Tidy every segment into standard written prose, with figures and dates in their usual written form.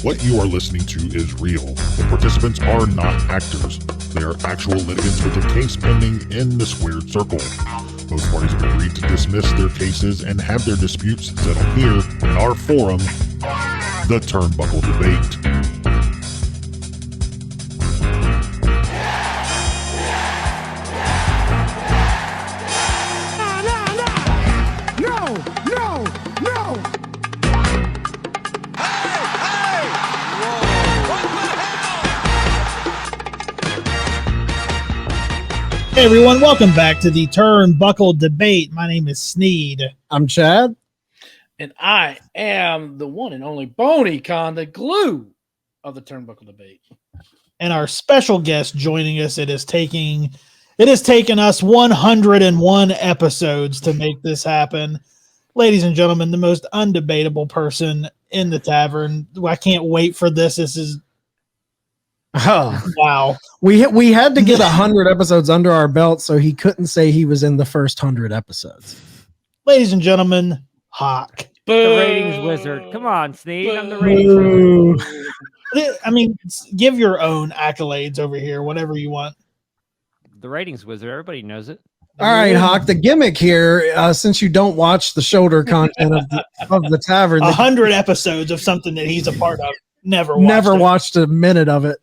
What you are listening to is real. The participants are not actors. They are actual litigants with a case pending in the squared circle. Both parties have agreed to dismiss their cases and have their disputes settled here in our forum, the Turnbuckle Debate. Hey everyone, welcome back to the Turnbuckle Debate. My name is Sneed. I'm Chad. And I am the one and only Boney Con, the glue of the Turnbuckle Debate. And our special guest joining us, it has taken us 101 episodes to make this happen. Ladies and gentlemen, the most undebatable person in the tavern. I can't wait for this. This is wow. We had to get 100 episodes under our belt so he couldn't say he was in the first 100 episodes. Ladies and gentlemen, Hoch. The ratings wizard. Come on, Sneed. I'm the ratings wizard. I mean, give your own accolades over here, whatever you want. The ratings wizard. Everybody knows it. All right, Hoch. The gimmick here, since you don't watch the shoulder content of the tavern, 100 episodes of something that he's a part of. Never watched a minute of it.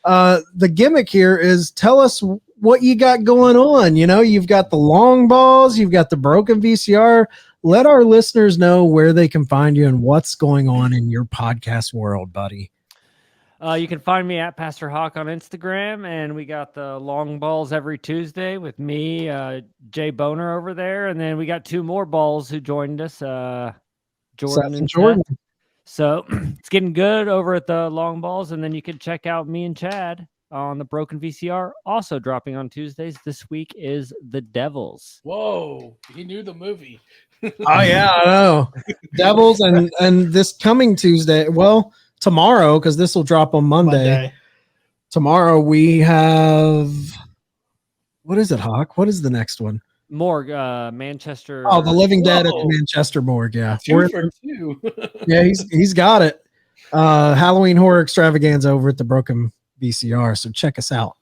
The gimmick here is tell us what you got going on. You know, you've got the long balls, you've got the broken VCR. Let our listeners know where they can find you and what's going on in your podcast world, buddy. You can find me at Pastor Hoch on Instagram, and we got the long balls every Tuesday with me, JBONE over there, and then we got two more balls who joined us, Jordan and Jordan. So it's getting good over at the long balls, and then you can check out me and Chad on the Broken VCR, also dropping on Tuesdays. This week is The Devils. Whoa, he knew the movie. Oh yeah, I know. Devils and this coming Tuesday, well, tomorrow, because this will drop on Monday. Tomorrow we have, what is it, Hoch? What is the next one? Morgue, Manchester. Oh, the Living Dead at the Manchester Morgue. Yeah, 2 for 2. Yeah, he's got it. Halloween horror extravaganza over at the Broken VCR. So check us out.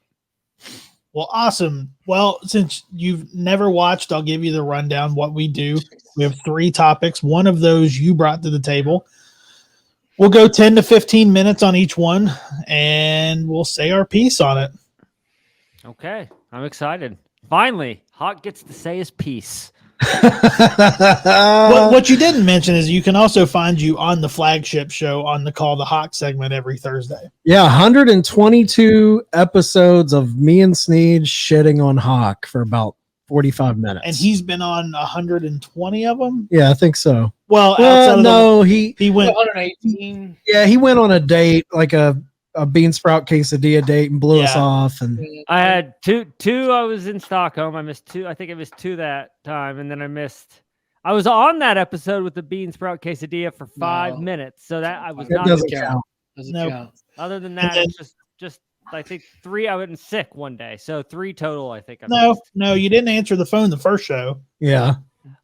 Well, awesome. Well, since you've never watched, I'll give you the rundown. What we do. We have 3 topics. One of those you brought to the table. We'll go 10 to 15 minutes on each one, and we'll say our piece on it. Okay, I'm excited. Finally, Hoch gets to say his piece. What you didn't mention is you can also find you on the flagship show on the Call the Hoch segment every Thursday. Yeah, 122 episodes of me and Sneed shitting on Hoch for about 45 minutes. And he's been on 120 of them? Yeah, I think so. Well, no, he went 118. Yeah, he went on a date, like a bean sprout quesadilla date, and blew us off. And I had two. I was in Stockholm. I missed 2. I think I missed 2 that time, and then I was on that episode with the bean sprout quesadilla for 5 minutes, so that I was that not. doesn't count. Doesn't Nope. count. Other than that, it's just I think 3. I went sick one day, so 3 total. I think. No, you didn't answer the phone the first show. Yeah.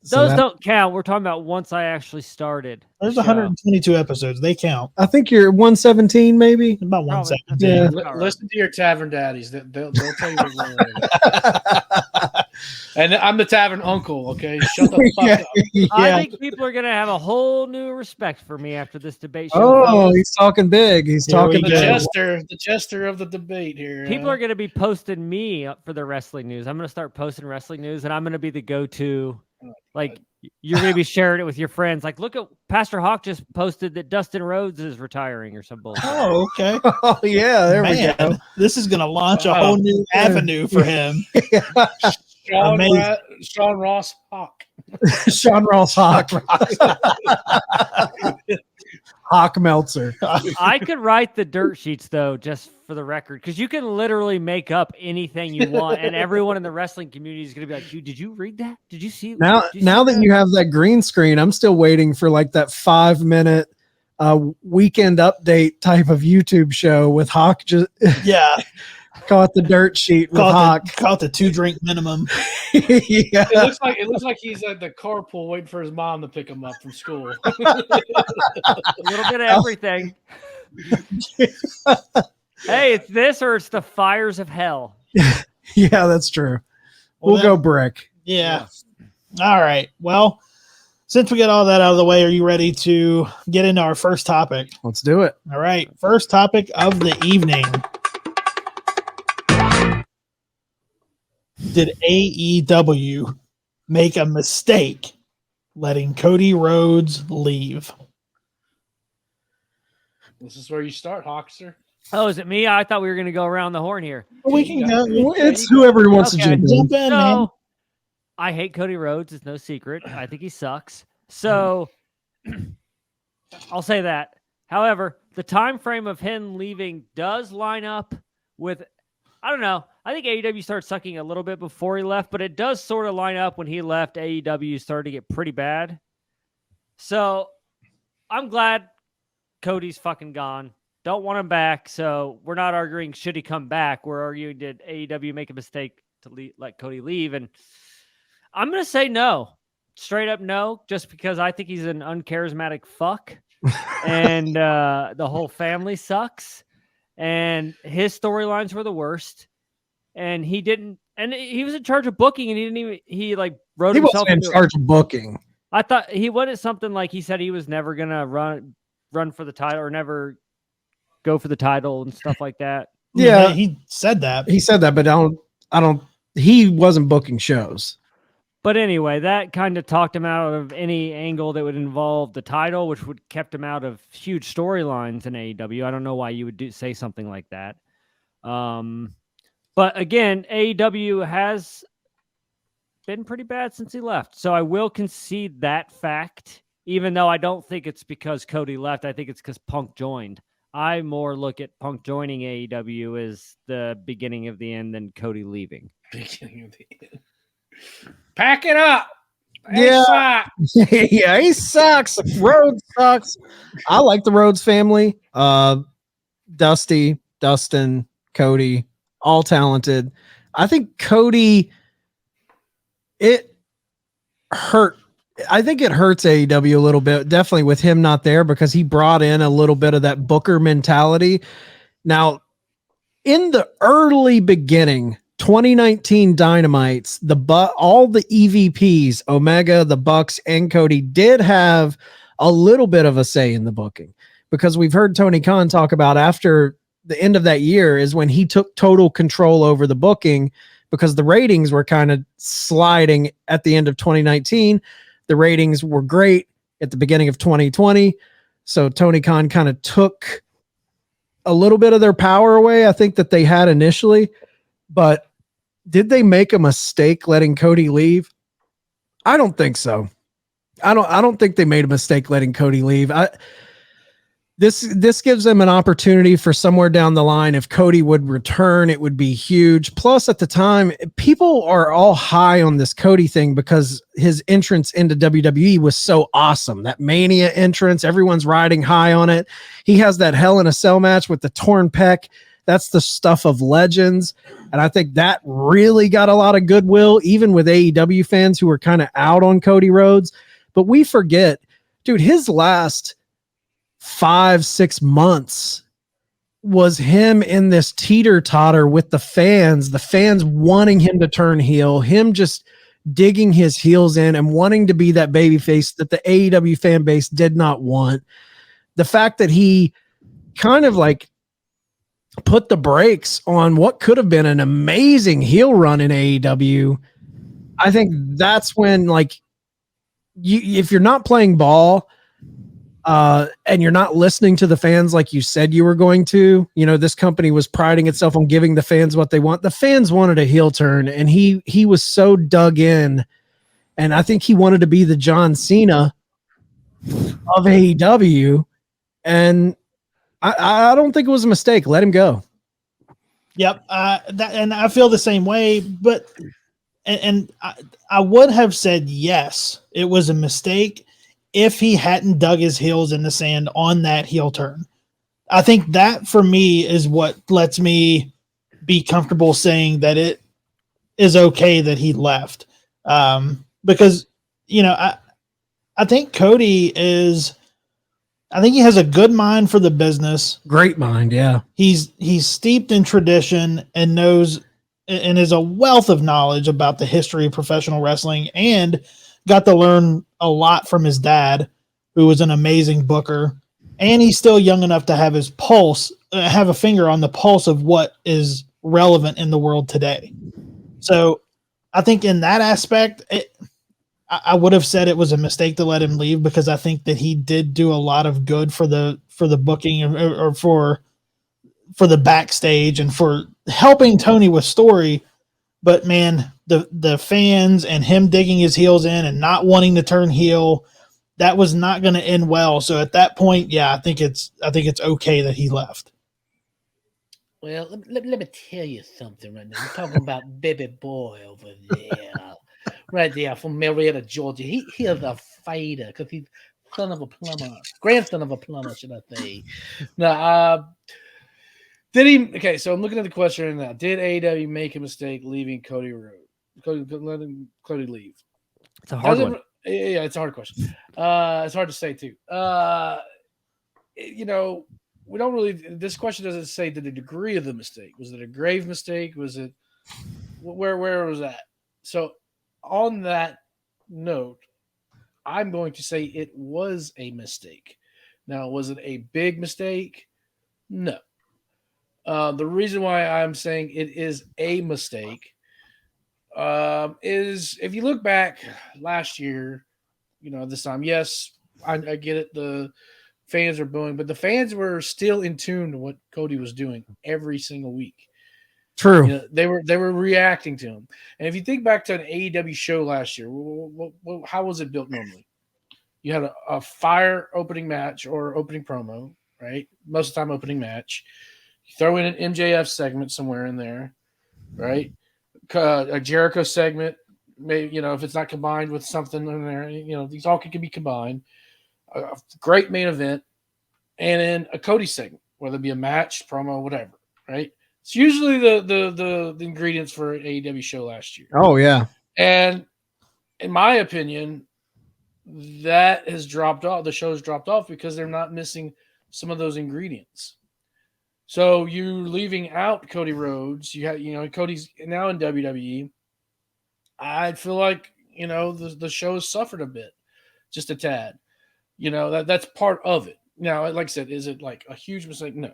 Those don't count. We're talking about once I actually started. There's 122 episodes. They count. I think you're 117, maybe. About Probably. 117. Yeah. Listen to your tavern daddies. They'll tell you what's going on. And I'm the tavern uncle, okay? Shut the fuck up. I think people are going to have a whole new respect for me after this debate show. Oh, he's talking big. He's talking big. The jester of the debate here. People are going to be posting me up for the wrestling news. I'm going to start posting wrestling news, and I'm going to be the go-to. Like, you're going to be sharing it with your friends. Like, look at Pastor Hoch just posted that Dustin Rhodes is retiring or some bullshit. Oh, okay. Oh, yeah, there we go. This is going to launch a whole new avenue for him. Sean Ross Hoch. Sean Ross Hoch. Hoch Meltzer. I could write the dirt sheets, though, just for the record, because you can literally make up anything you want, and everyone in the wrestling community is going to be like, did you read that? Did you see Now that you have that green screen, I'm still waiting for like that 5-minute weekend update type of YouTube show with Hoch. Call it the dirt sheet with Hoch. Call it the 2-drink minimum. Yeah. It looks like he's at the carpool waiting for his mom to pick him up from school. a little bit of everything. Hey, it's this or it's the fires of hell. Yeah, that's true. We'll go brick. Yeah. All right. Well, since we get all that out of the way, are you ready to get into our first topic? Let's do it. All right. First topic of the evening. Did AEW make a mistake letting Cody Rhodes leave? This is where you start, Hawkster. Oh, is it me? I thought we were going to go around the horn here. We can go. It's whoever wants to jump in. Jump in, man. So, I hate Cody Rhodes. It's no secret. I think he sucks. So, I'll say that. However, the time frame of him leaving does line up with, I don't know. I think AEW started sucking a little bit before he left, but it does sort of line up when he left. AEW started to get pretty bad. So, I'm glad Cody's fucking gone. Don't want him back. So we're not arguing should he come back. We're arguing did AEW make a mistake to let Cody leave? And I'm going to say no. Straight up no, just because I think he's an uncharismatic fuck. And the whole family sucks. And his storylines were the worst. And he didn't, and he was in charge of booking and he wrote He himself wasn't in charge of booking. I thought he wanted something like he said he was never going to run for the title or never go for the title and stuff like that. Yeah, he said that. He said that, but I don't. He wasn't booking shows. But anyway, that kind of talked him out of any angle that would involve the title, which would kept him out of huge storylines in AEW. I don't know why you would say something like that. But again, AEW has been pretty bad since he left. So I will concede that fact, even though I don't think it's because Cody left. I think it's because Punk joined. I more look at Punk joining AEW as the beginning of the end than Cody leaving. Beginning of the end. Pack it up. Yeah. Yeah, he sucks. Rhodes sucks. I like the Rhodes family. Dusty, Dustin, Cody, all talented. I think Cody, it hurt. I think it hurts AEW a little bit, definitely with him not there, because he brought in a little bit of that Booker mentality. Now, in the early beginning, 2019 Dynamites, all the EVPs, Omega, the Bucks, and Cody did have a little bit of a say in the booking, because we've heard Tony Khan talk about after the end of that year is when he took total control over the booking, because the ratings were kind of sliding at the end of 2019. The ratings were great at the beginning of 2020. So Tony Khan kind of took a little bit of their power away, I think, that they had initially. But did they make a mistake letting Cody leave? I don't think so. I don't think they made a mistake letting Cody leave. This gives them an opportunity for somewhere down the line. If Cody would return, it would be huge. Plus, at the time, people are all high on this Cody thing because his entrance into WWE was so awesome. That Mania entrance, everyone's riding high on it. He has that Hell in a Cell match with the torn pec. That's the stuff of legends. And I think that really got a lot of goodwill, even with AEW fans who were kind of out on Cody Rhodes. But we forget, dude, his last 5-6 months was him in this teeter-totter with the fans wanting him to turn heel, him just digging his heels in and wanting to be that babyface that the AEW fan base did not want. The fact that he kind of put the brakes on what could have been an amazing heel run in AEW, I think that's when if you're not playing ball, and you're not listening to the fans like you said you were going to, this company was priding itself on giving the fans what they want. The fans wanted a heel turn, and he was so dug in, and I think he wanted to be the John Cena of AEW, and I don't think it was a mistake. Let him go. Yep. And I feel the same way, but I would have said yes, it was a mistake if he hadn't dug his heels in the sand on that heel turn. I think that for me is what lets me be comfortable saying that it is okay that he left. Because, I think Cody is I think he has a good mind for the business. Great mind, yeah. He's steeped in tradition and knows and is a wealth of knowledge about the history of professional wrestling, and got to learn a lot from his dad, who was an amazing booker. And he's still young enough to have his pulse, have a finger on the pulse of what is relevant in the world today. So I think in that aspect, I would have said it was a mistake to let him leave, because I think that he did do a lot of good for the booking or for the backstage and for helping Tony with story. But man, the fans and him digging his heels in and not wanting to turn heel, that was not going to end well. So at that point, yeah, I think it's okay that he left. Well, let me tell you something right now. You're talking about baby boy over there. Right there from Marietta, Georgia. He is a fighter because he's son of a plumber. Grandson of a plumber, should I say. Now, did he? Okay, so I'm looking at the question right now. Did AEW make a mistake leaving Cody Rhodes? Letting Cody leave? It's a hard one. Yeah, it's a hard question. It's hard to say too. We don't really. This question doesn't say the degree of the mistake. Was it a grave mistake? Was it where was that? So on that note, I'm going to say it was a mistake. Now, was it a big mistake? No. The reason why I'm saying it is a mistake is if you look back last year, this time, yes, I get it. The fans are booing, but the fans were still in tune to what Cody was doing every single week. True. They were reacting to him. And if you think back to an AEW show last year, how was it built normally? You had a fire opening match or opening promo, right? Most of the time opening match. You throw in an MJF segment somewhere in there, right? A Jericho segment, maybe, if it's not combined with something in there, these all can be combined. A great main event, and then a Cody segment, whether it be a match, promo, whatever, right? It's usually the ingredients for an AEW show last year. Oh, yeah. And in my opinion, that has dropped off. The show's dropped off because they're not missing some of those ingredients. So you're leaving out Cody Rhodes. You have, Cody's now in WWE. I feel like, the show has suffered a bit, just a tad. That's part of it. Now, like I said, is it like a huge mistake? No,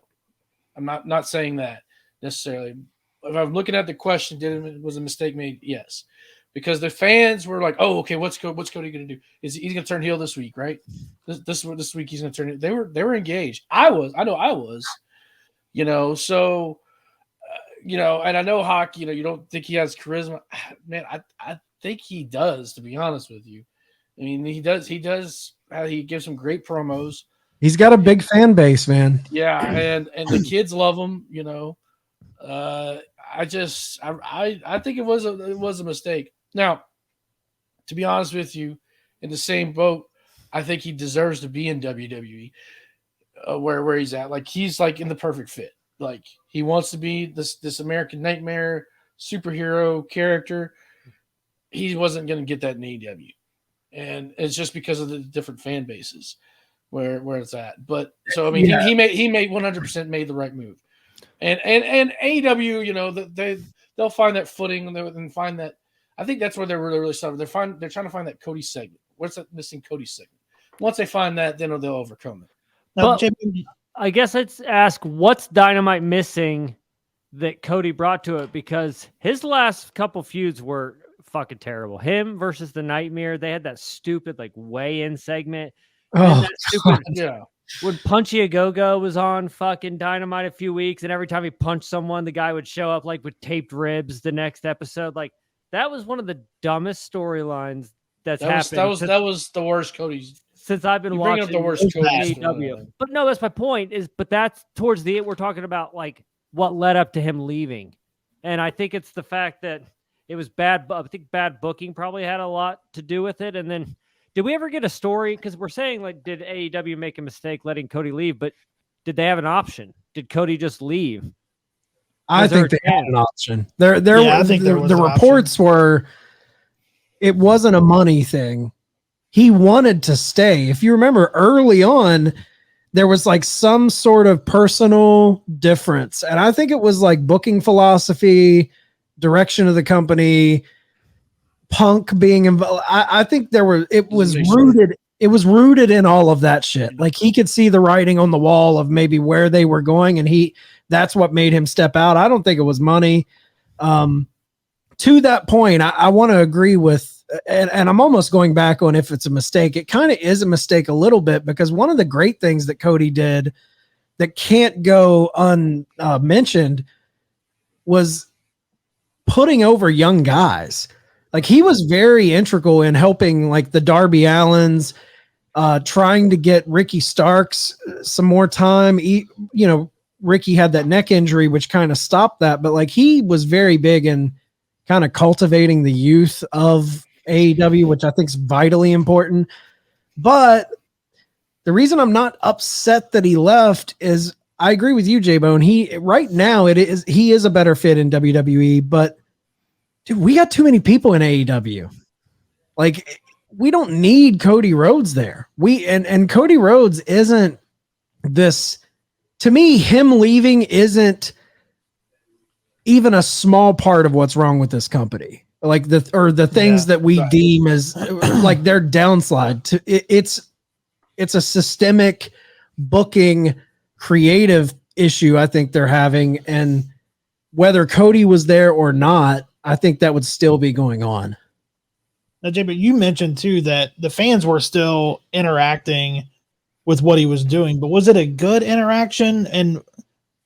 I'm not saying that necessarily. If I'm looking at the question, was a mistake made? Yes, because the fans were like, "Oh, okay, what's Cody going to do? He's going to turn heel this week, right? This week he's going to turn." They were engaged. I was. So, and I know Hoch. You don't think he has charisma, man. I think he does. To be honest with you, I mean, he does. He gives some great promos. He's got a big fan base, man. Yeah, and the kids love him. I think it was a mistake. Now, to be honest with you, in the same boat, I think he deserves to be in WWE, where he's at. Like, he's like in the perfect fit. Like, he wants to be this American Nightmare superhero character. He wasn't going to get that in AEW, and it's just because of the different fan bases where it's at. But so I mean, yeah. he made 100% made the right move. And AEW, they'll find that footing and find that. I think that's where they're really suffering. They're trying to find that Cody segment. What's that missing Cody segment? Once they find that, then they'll overcome it. But I guess let's ask, what's Dynamite missing that Cody brought to it? Because his last couple feuds were fucking terrible. Him versus the Nightmare. They had that stupid weigh-in segment. Oh, yeah. When Punchy A Go-Go was on fucking Dynamite a few weeks, and every time he punched someone, the guy would show up with taped ribs the next episode. That was one of the dumbest storylines happened. That was the worst Cody's. Since I've been watching the worst AEW. But no, that's my point. But that's towards the end. We're talking about what led up to him leaving, and I think it's the fact that it was bad. I think bad booking probably had a lot to do with it. And then, did we ever get a story? Because we're saying did AEW make a mistake letting Cody leave? But did they have an option? Did Cody just leave? I think they had an option. The reports option. Were it wasn't a money thing. He wanted to stay. If you remember early on, there was like some sort of personal difference. And I think it was like booking philosophy, direction of the company, Punk being involved. I think it was rooted in all of that shit. Like he could see the writing on the wall of maybe where they were going, and that's what made him step out. I don't think it was money. To that point, I want to agree with, and I'm almost going back on if it's a mistake. It kind of is a mistake a little bit, because one of the great things that Cody did that can't go unmentioned was putting over young guys. Like he was very integral in helping like the Darby Allins, trying to get Ricky Starks some more time. Ricky had that neck injury, which kind of stopped that, but like he was very big in kind of cultivating the youth of AEW, which I think is vitally important. But the reason I'm not upset that he left is I agree with you, JBONE. He is a better fit in WWE, but dude, we got too many people in AEW. Like we don't need Cody Rhodes there. And Cody Rhodes isn't this, to me, him leaving isn't even a small part of what's wrong with this company. Like the things that we deem as like their downslide. It's a systemic booking creative issue I think they're having, and whether Cody was there or not, I think that would still be going on. Now, Jay, but you mentioned too that the fans were still interacting with what he was doing, but was it a good interaction, and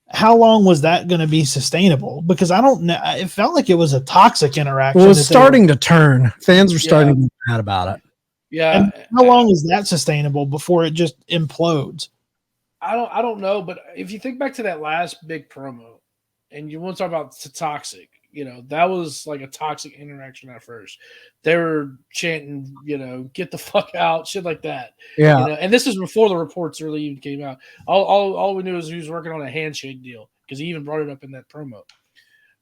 how long was that going to be sustainable? Because I don't know. It felt like it was a toxic interaction. Well, it was starting to turn. Fans were starting to be mad about it. Yeah. And how long is that sustainable before it just implodes? I don't know, but if you think back to that last big promo, and you want to talk about toxic, that was like a toxic interaction at first. They were chanting, get the fuck out, shit like that. Yeah. And this is before the reports really even came out. All we knew is he was working on a handshake deal, because he even brought it up in that promo.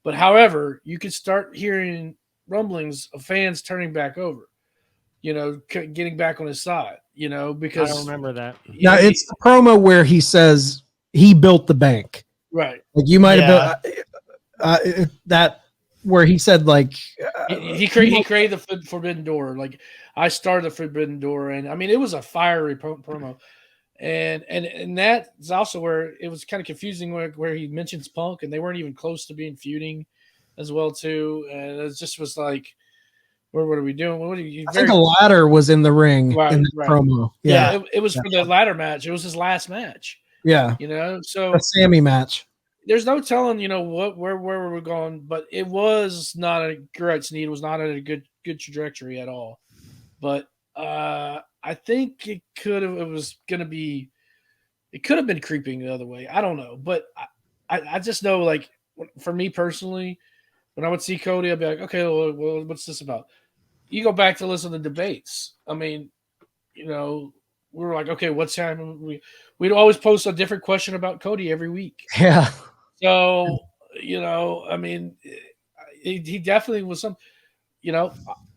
But however, you could start hearing rumblings of fans turning back over, getting back on his side, because I don't remember that. Now it's the promo where he says he built the bank. Right. Like you might have built that, where he said like he created the forbidden door. Like I started the forbidden door, and I mean it was a fiery promo, and that's also where it was kind of confusing where he mentions Punk, and they weren't even close to being feuding as well too, and it just was like, what are we doing? I think a ladder was in the ring in the promo. Yeah, it was for the ladder match. It was his last match. Yeah, so a Sammy match. There's no telling, where we're going, but it was not a great need. It was not a good trajectory at all. But I think it could have been creeping the other way. I don't know, but I just know, like, for me personally, when I would see Cody, I'd be like, okay, well, what's this about? You go back to listen to debates. I mean, we were like, okay, what's happening? We'd always post a different question about Cody every week. Yeah. So, I mean, he definitely was some,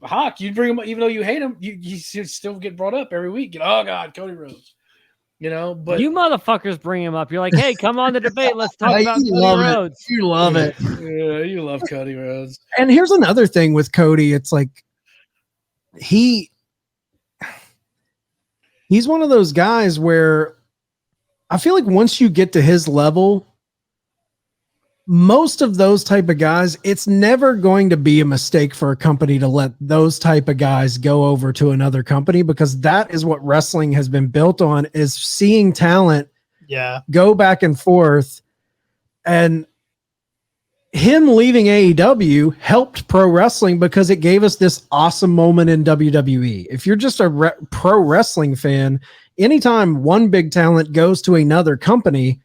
Hoch, you bring him up, even though you hate him, you still get brought up every week. Oh, God, Cody Rhodes. But you motherfuckers bring him up. You're like, hey, come on the debate. Let's talk about Cody Rhodes. You love it. Yeah, you love Cody Rhodes. And here's another thing with Cody. It's like he's one of those guys where I feel like once you get to his level, most of those type of guys, it's never going to be a mistake for a company to let those type of guys go over to another company, because that is what wrestling has been built on, is seeing talent go back and forth. And him leaving AEW helped pro wrestling because it gave us this awesome moment in WWE. If you're just a pro wrestling fan, anytime one big talent goes to another company,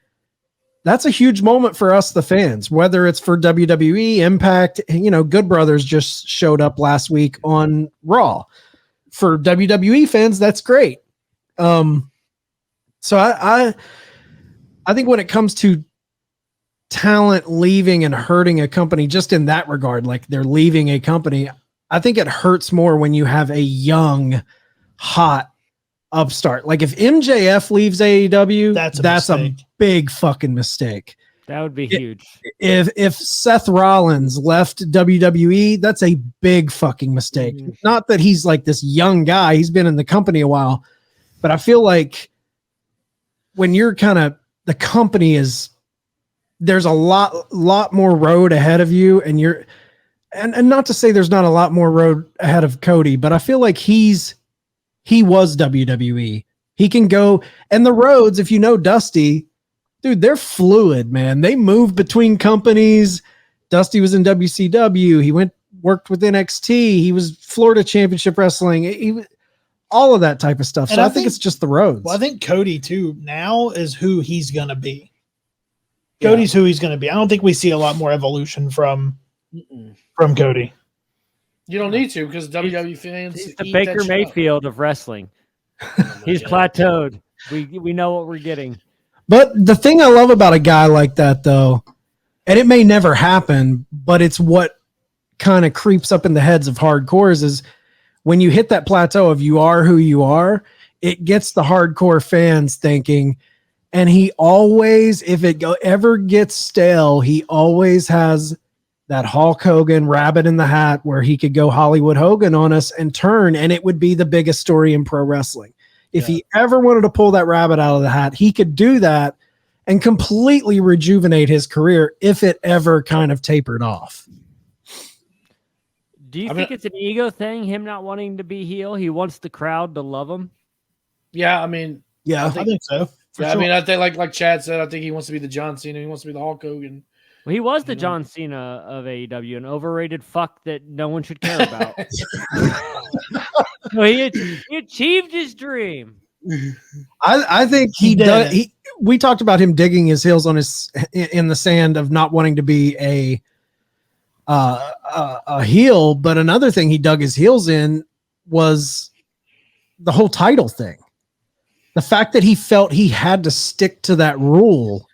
that's a huge moment for us, the fans, whether it's for WWE, Impact. Good Brothers just showed up last week on Raw. For WWE fans, that's great. So I think when it comes to talent leaving and hurting a company, just in that regard, like they're leaving a company, I think it hurts more when you have a young, hot, upstart. Like if MJF leaves AEW, that's a big fucking mistake. That would be huge. If Seth Rollins left WWE, that's a big fucking mistake. Mm-hmm. Not that he's like this young guy. He's been in the company a while. But I feel like when you're kind of, the company is, there's a lot more road ahead of you, and you're, and not to say there's not a lot more road ahead of Cody, but I feel like he was WWE. He can go, and the roads, if you know Dusty, dude, they're fluid, man. They move between companies. Dusty was in WCW. He worked with NXT. He was Florida Championship Wrestling. He all of that type of stuff. So I think it's just the roads. Well, I think Cody too now is who he's going to be. Cody's who he's going to be. I don't think we see a lot more evolution from Cody. You don't need to, because WWE fans. He's the Baker Mayfield of wrestling. He's plateaued. We know what we're getting. But the thing I love about a guy like that, though, and it may never happen, but it's what kind of creeps up in the heads of hardcores, is when you hit that plateau of you are who you are, it gets the hardcore fans thinking. And he always, if it ever gets stale, he always has that Hulk Hogan rabbit in the hat where he could go Hollywood Hogan on us and turn, and it would be the biggest story in pro wrestling. If he ever wanted to pull that rabbit out of the hat, he could do that and completely rejuvenate his career if it ever kind of tapered off. Do you think it's an ego thing, him not wanting to be heel? He wants the crowd to love him? Yeah, I mean... Yeah, I think so. Yeah, sure. I mean, I think like Chad said, I think he wants to be the John Cena. He wants to be the Hulk Hogan. Well, he was the John Cena of AEW, an overrated fuck that no one should care about. So he achieved his dream. I think he does. We talked about him digging his heels in the sand of not wanting to be a heel, but another thing he dug his heels in was the whole title thing. The fact that he felt he had to stick to that rule.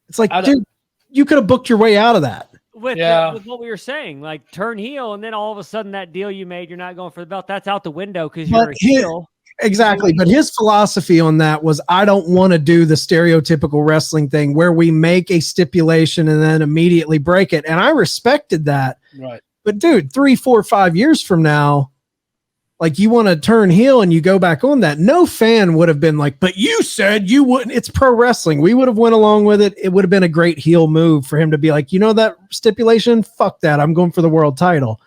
It's like, dude, you could have booked your way out of that. With what we were saying, like turn heel, and then all of a sudden that deal you made, you're not going for the belt. That's out the window because you're a heel. Exactly. But his philosophy on that was, I don't want to do the stereotypical wrestling thing where we make a stipulation and then immediately break it. And I respected that. Right. But dude, 3, 4, 5 years from now, like you want to turn heel and you go back on that, no fan would have been like, but you said you wouldn't. It's pro wrestling. We would have went along with it. It would have been a great heel move for him to be like, you know, that stipulation, fuck that. I'm going for the world title.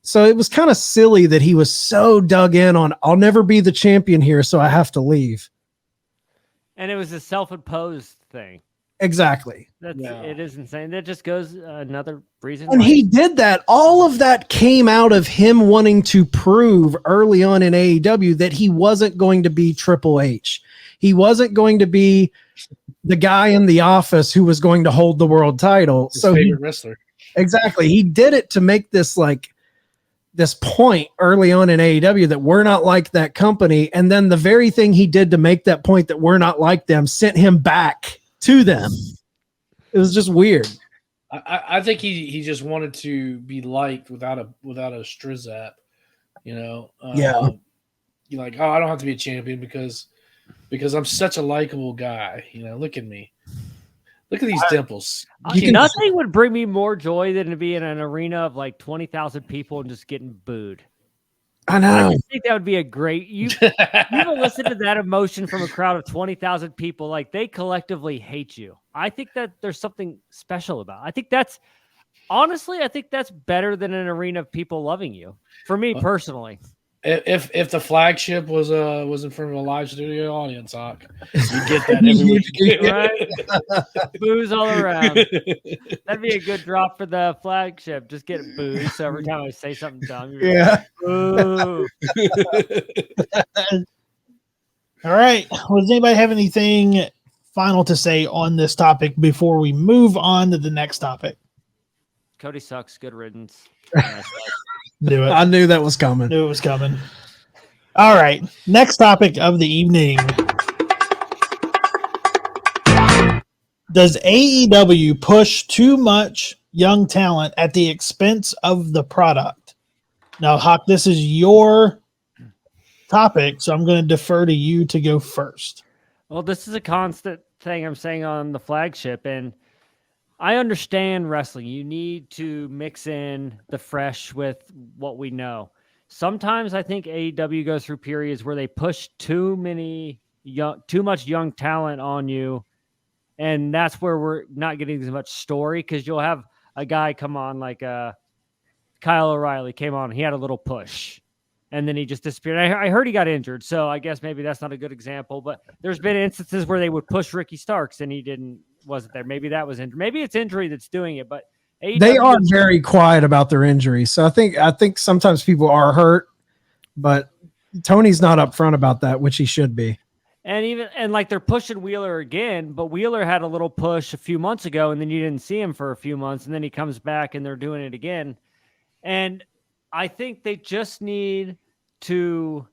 So it was kind of silly that he was so dug in on, I'll never be the champion here, so I have to leave. And it was a self-imposed thing. Exactly. It is insane. That just goes another reason. And he did that. All of that came out of him wanting to prove early on in AEW that he wasn't going to be Triple H. He wasn't going to be the guy in the office who was going to hold the world title. His favorite wrestler. Exactly. He did it to make this point early on in AEW that we're not like that company. And then the very thing he did to make that point that we're not like them sent him back to them. It was just weird. I think he just wanted to be liked without a Strizap, you know. You're like, oh, I don't have to be a champion because I'm such a likable guy. You know, look at me. Look at these dimples. Nothing would bring me more joy than to be in an arena of like 20,000 people and just getting booed. I know. I think that would be a great. You will listen to that emotion from a crowd of 20,000 people. Like they collectively hate you. I think that there's something special about it. I think that's better than an arena of people loving you. For me personally. If the flagship was in front of a live studio audience, Hoch, you get that every week, right? Booze all around. That'd be a good drop for the flagship. Just get booze. So every time I say something dumb, you're like, boo. All right. Well, does anybody have anything final to say on this topic before we move on to the next topic? Cody sucks. Good riddance. Do it. I knew that was coming. Knew it was coming. All right. Next topic of the evening. Does AEW push too much young talent at the expense of the product? Now, Hoch, this is your topic, so I'm going to defer to you to go first. Well, this is a constant thing I'm saying on the flagship, and I understand wrestling. You need to mix in the fresh with what we know. Sometimes I think AEW goes through periods where they push too much young talent on you, and that's where we're not getting as much story, because you'll have a guy come on like Kyle O'Reilly came on. He had a little push, and then he just disappeared. I heard he got injured, so I guess maybe that's not a good example. But there's been instances where they would push Ricky Starks, and he wasn't there. Maybe that was injury. Maybe it's injury that's doing it. But AEW, they are very quiet about their injuries. So I think sometimes people are hurt, but Tony's not upfront about that, which he should be. And like they're pushing Wheeler again, but Wheeler had a little push a few months ago, and then you didn't see him for a few months, and then he comes back and they're doing it again. And I think they just need to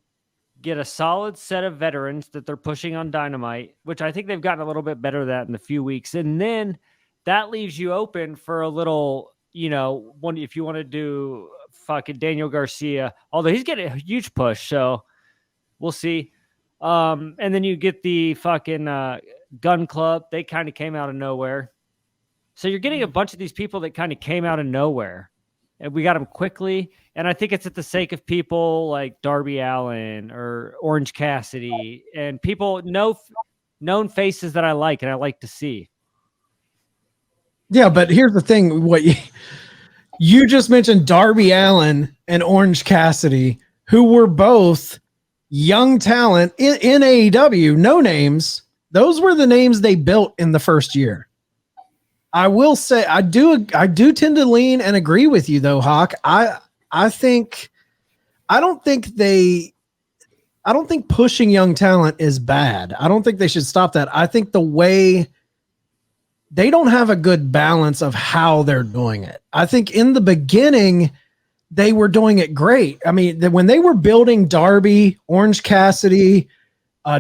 get a solid set of veterans that they're pushing on Dynamite, which I think they've gotten a little bit better at that in a few weeks. And then that leaves you open for a little, if you want to do fucking Daniel Garcia, although he's getting a huge push. So we'll see. And then you get the fucking Gun Club. They kind of came out of nowhere. So you're getting a bunch of these people that kind of came out of nowhere. And we got them quickly. And I think it's at the sake of people like Darby Allin or Orange Cassidy and people, known faces that I like and I like to see. Yeah, but here's the thing. What you just mentioned, Darby Allin and Orange Cassidy, who were both young talent in AEW, no names. Those were the names they built in the first year. I will say I do tend to lean and agree with you though, Hoch. I don't think pushing young talent is bad. I don't think they should stop that. I think the way they don't have a good balance of how they're doing it. I think in the beginning they were doing it great. I mean, when they were building Darby, Orange Cassidy,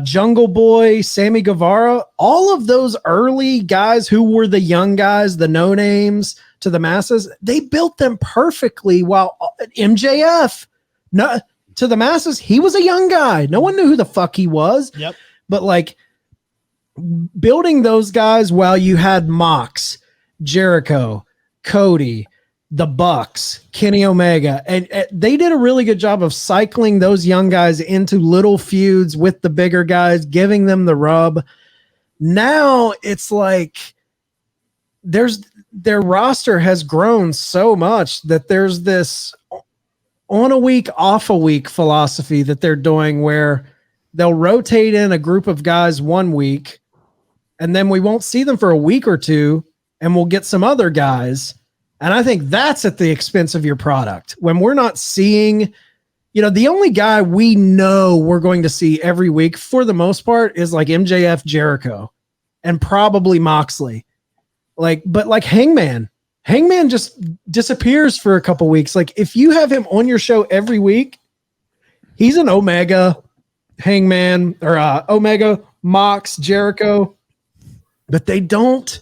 Jungle Boy, Sammy Guevara, all of those early guys who were the young guys, the no names to the masses, they built them perfectly. While MJF, to the masses, he was a young guy. No one knew who the fuck he was. Yep. But like building those guys while you had Mox, Jericho, Cody, the Bucks, Kenny Omega, and they did a really good job of cycling those young guys into little feuds with the bigger guys, giving them the rub. Now it's like their roster has grown so much that there's this on a week, off a week philosophy that they're doing where they'll rotate in a group of guys one week and then we won't see them for a week or two and we'll get some other guys. And I think that's at the expense of your product. When we're not seeing, the only guy we know we're going to see every week for the most part is like MJF, Jericho, and probably Moxley. But Hangman just disappears for a couple weeks. Like if you have him on your show every week, he's an Omega, Hangman, or Omega, Mox, Jericho, but they don't.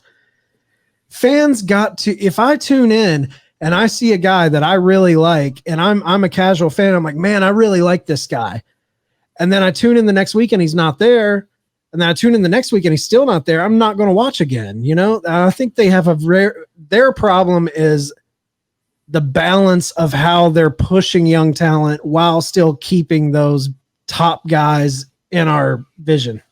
Fans got to, if I tune in and I see a guy that I really like and I'm a casual fan, I'm like, man, I really like this guy. And then I tune in the next week and he's not there. And then I tune in the next week and he's still not there. I'm not going to watch again. I think they have their problem is the balance of how they're pushing young talent while still keeping those top guys in our vision.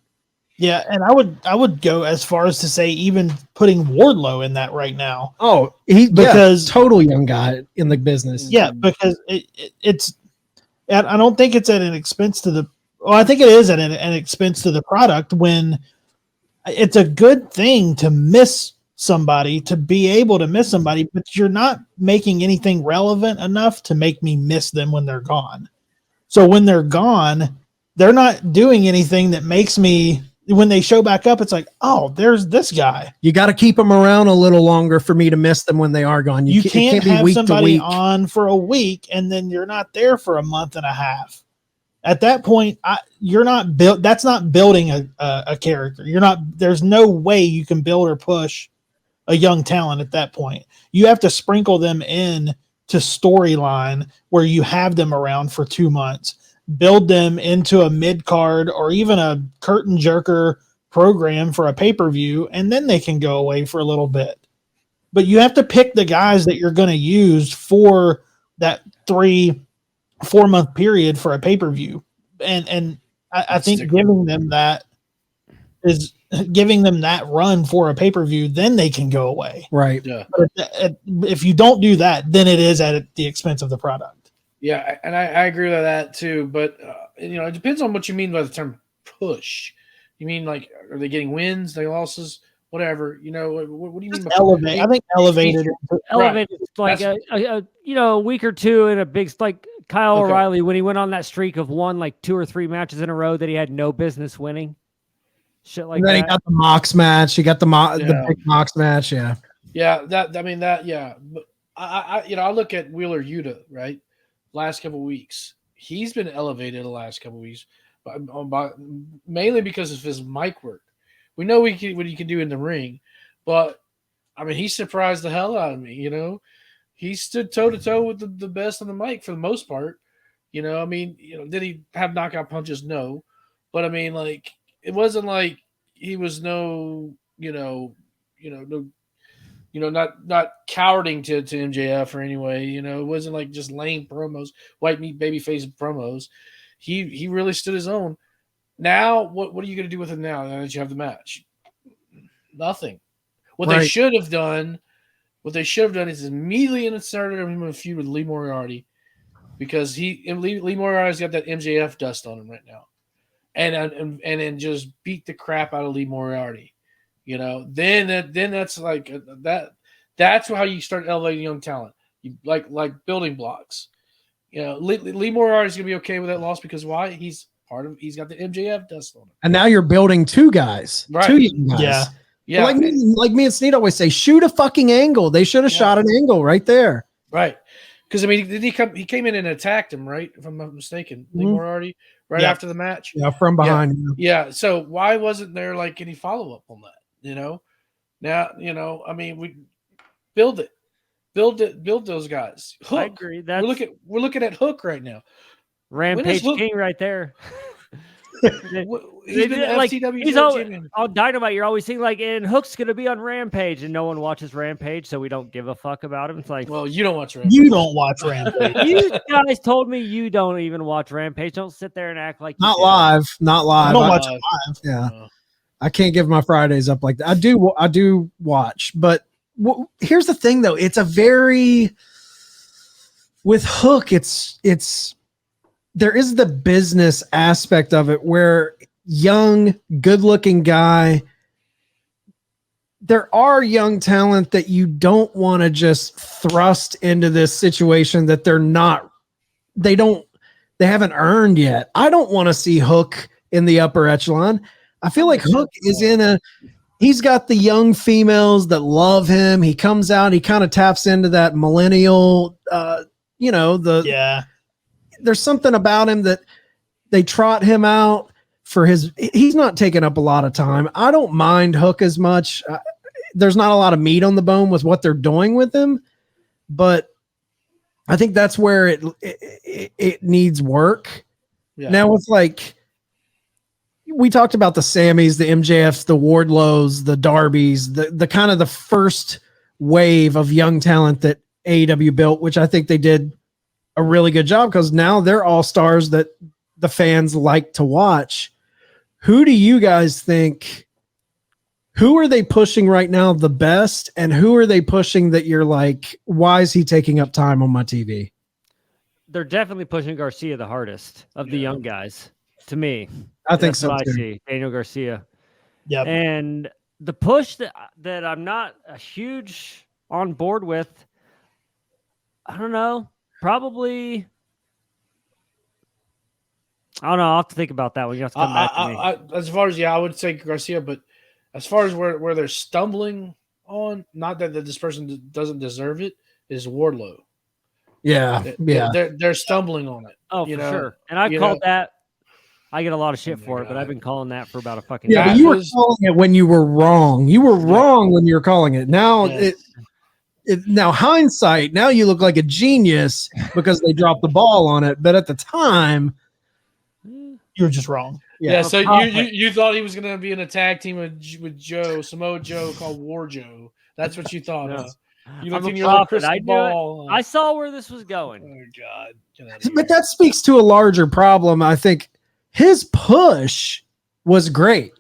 Yeah, and I would go as far as to say even putting Wardlow in that right now. Oh, because total young guy in the business. Yeah, because it's I don't think it's at an expense to the. Well, I think it is at an expense to the product when it's a good thing to miss somebody, to be able to miss somebody, but you're not making anything relevant enough to make me miss them when they're gone. So when they're gone, they're not doing anything that makes me. When they show back up, it's like, oh, there's this guy. You got to keep them around a little longer for me to miss them when they are gone. You can't it can't have be week somebody to week. on for a week and then you're not there for a month and a half. At that point, you're not built. That's not building a character. You're not. There's no way you can build or push a young talent at that point. You have to sprinkle them in to storyline where you have them around for 2 months. build them into a mid card or even a curtain jerker program for a pay-per-view, and then they can go away for a little bit. But you have to pick the guys that you're going to use for that 3-4 month period for a pay-per-view. And I think giving them that run for a pay-per-view, then they can go away. Right. Yeah. But if you don't do that, then it is at the expense of the product. Yeah, and I agree with that too. But it depends on what you mean by the term push. You mean like, are they getting wins, they losses, whatever? What do you mean? Elevate. I think elevated. Elevated like a week or two in a big, like Kyle O'Reilly when he went on that streak of won like 2 or 3 matches in a row that he had no business winning. Shit like and then that. he got the Mox match. He got the big Mox match. Yeah. Yeah. Yeah. But I look at Wheeler Yuta, right? Last couple of weeks, he's been elevated the last couple of weeks, but mainly because of his mic work. We know what he can do in the ring, but I mean, he surprised the hell out of me. He stood toe to toe with the best on the mic for the most part. I mean, did he have knockout punches? No, but I mean, like, it wasn't like he was not cowarding to MJF or anyway. It wasn't like just lame promos, white meat babyface promos. He really stood his own. Now, what are you going to do with him now that you have the match? Nothing. What they should have done is immediately inserted him in a feud with Lee Moriarty, because Lee Moriarty's got that MJF dust on him right now, and then just beat the crap out of Lee Moriarty. Then that's like that. That's how you start elevating young talent. You like building blocks. Lee Moriarty's gonna be okay with that loss because why? He's got the MJF dust on him. And now you're building 2 guys, right? 2 young guys. Yeah. Yeah. Like me and Sneed always say, shoot a fucking angle. They should have shot an angle right there. Right. Because I mean, he came in and attacked him, right? If I'm not mistaken, Lee Moriarty, right after the match. Yeah, from behind. Yeah. So why wasn't there like any follow up on that? Now, I mean, we build those guys. Hook. I agree. We're looking at Hook right now. Rampage King right there. He's been he's on Dynamite. You're always seeing and Hook's gonna be on Rampage, and no one watches Rampage, so we don't give a fuck about him. It's like, well, you don't watch Rampage. You don't watch Rampage. You guys told me you don't even watch Rampage. Don't sit there and act like not live. I don't watch it live. Yeah, I can't give my Fridays up like that. I do watch, but here's the thing, though. It's a very with Hook. It's there is the business aspect of it where young, good-looking guy. There are young talent that you don't want to just thrust into this situation that they haven't earned yet. I don't want to see Hook in the upper echelon. I feel like Hook is he's got the young females that love him. He comes out, he kind of taps into that millennial, there's something about him that they trot him out for he's not taking up a lot of time. I don't mind Hook as much. There's not a lot of meat on the bone with what they're doing with him, but I think that's where it needs work. Yeah. Now it's like, we talked about the Sammys, the MJFs, the Wardlows, the Darbys, the kind of the first wave of young talent that AEW built, which I think they did a really good job because now they're all stars that the fans like to watch. Who do you guys think? Who are they pushing right now the best, and who are they pushing that you're like, why is he taking up time on my TV? They're definitely pushing Garcia the hardest of the young guys. To me, I think so too. I see Daniel Garcia. Yeah, and the push that I'm not a huge on board with. I don't know. Probably. I don't know. I'll have to think about that one. You have to come back to me. As far as I would say Garcia, but as far as where they're stumbling on, not that this person doesn't deserve it, is Wardlow. Yeah, they're stumbling on it. Oh, for sure. And I called that. I get a lot of shit for it, but I've been calling that for about a fucking year. But you were calling it when you were wrong. You were wrong when you were calling it. Now now hindsight, now you look like a genius because they dropped the ball on it. But at the time, You're just wrong. Yeah, so you thought he was going to be in a tag team with Samoa Joe called War Joe. That's what you thought. No. Huh? You looked I'm in a your little prophet. I crystal knew it. ball. I saw where this was going. Oh God! Get out of But here. that speaks to a larger problem. I think his push was great.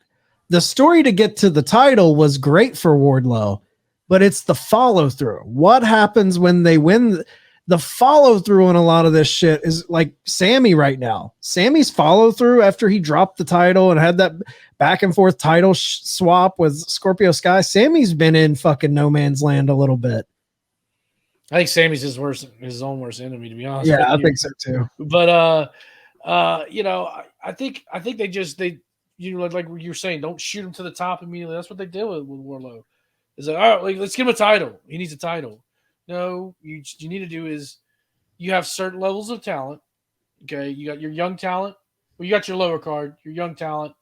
The story to get to the title was great for Wardlow, but it's the follow through. What happens when they win? The follow through on a lot of this shit is like Sammy right now. Sammy's follow through after he dropped the title and had that back and forth title swap with Scorpio Sky. Sammy's been in fucking no man's land a little bit. I think Sammy's his own worst enemy, to be honest. Yeah, with I you. think so too. But I think they like you were saying, don't shoot him to the top immediately. That's what they did with Wardlow. Is like, all right, let's give him a title. He needs a title. No, you need to do is you have certain levels of talent. Okay, you got your young talent. Well, you got your lower card, your young talent,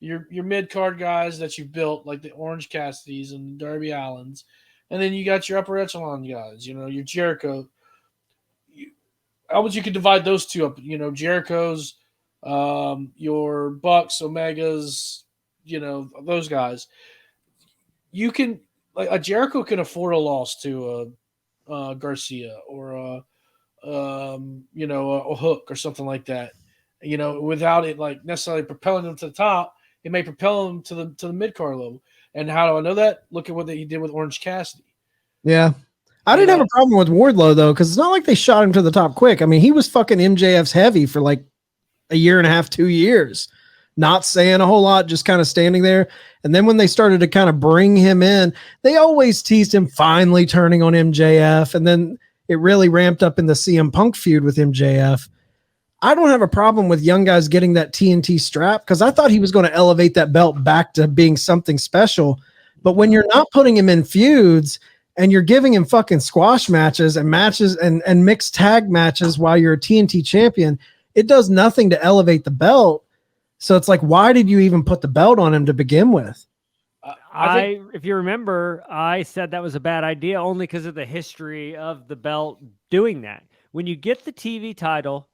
your mid card guys that you've built, like the Orange Cassidys and Darby Allins, and then you got your upper echelon guys. You know, your Jericho. How would you could divide those two up? You know, Jericho's, your Bucks, Omegas, you know, those guys. You can like a Jericho can afford a loss to Garcia or a Hook or something like that. You know, without it like necessarily propelling them to the top, it may propel them to the mid card level. And how do I know that? Look at what he did with Orange Cassidy. Yeah. I didn't have a problem with Wardlow though, because it's not like they shot him to the top quick. I mean, he was fucking MJF's heavy for like a year and a half, 2 years, not saying a whole lot, just kind of standing there. And then when they started to kind of bring him in, they always teased him finally turning on MJF. And then it really ramped up in the CM Punk feud with MJF. I don't have a problem with young guys getting that TNT strap because I thought he was going to elevate that belt back to being something special. But when you're not putting him in feuds and you're giving him fucking squash matches and mixed tag matches while you're a TNT champion, it does nothing to elevate the belt. So it's like, why did you even put the belt on him to begin with? If you remember, I said that was a bad idea only because of the history of the belt doing that. When you get the TV title,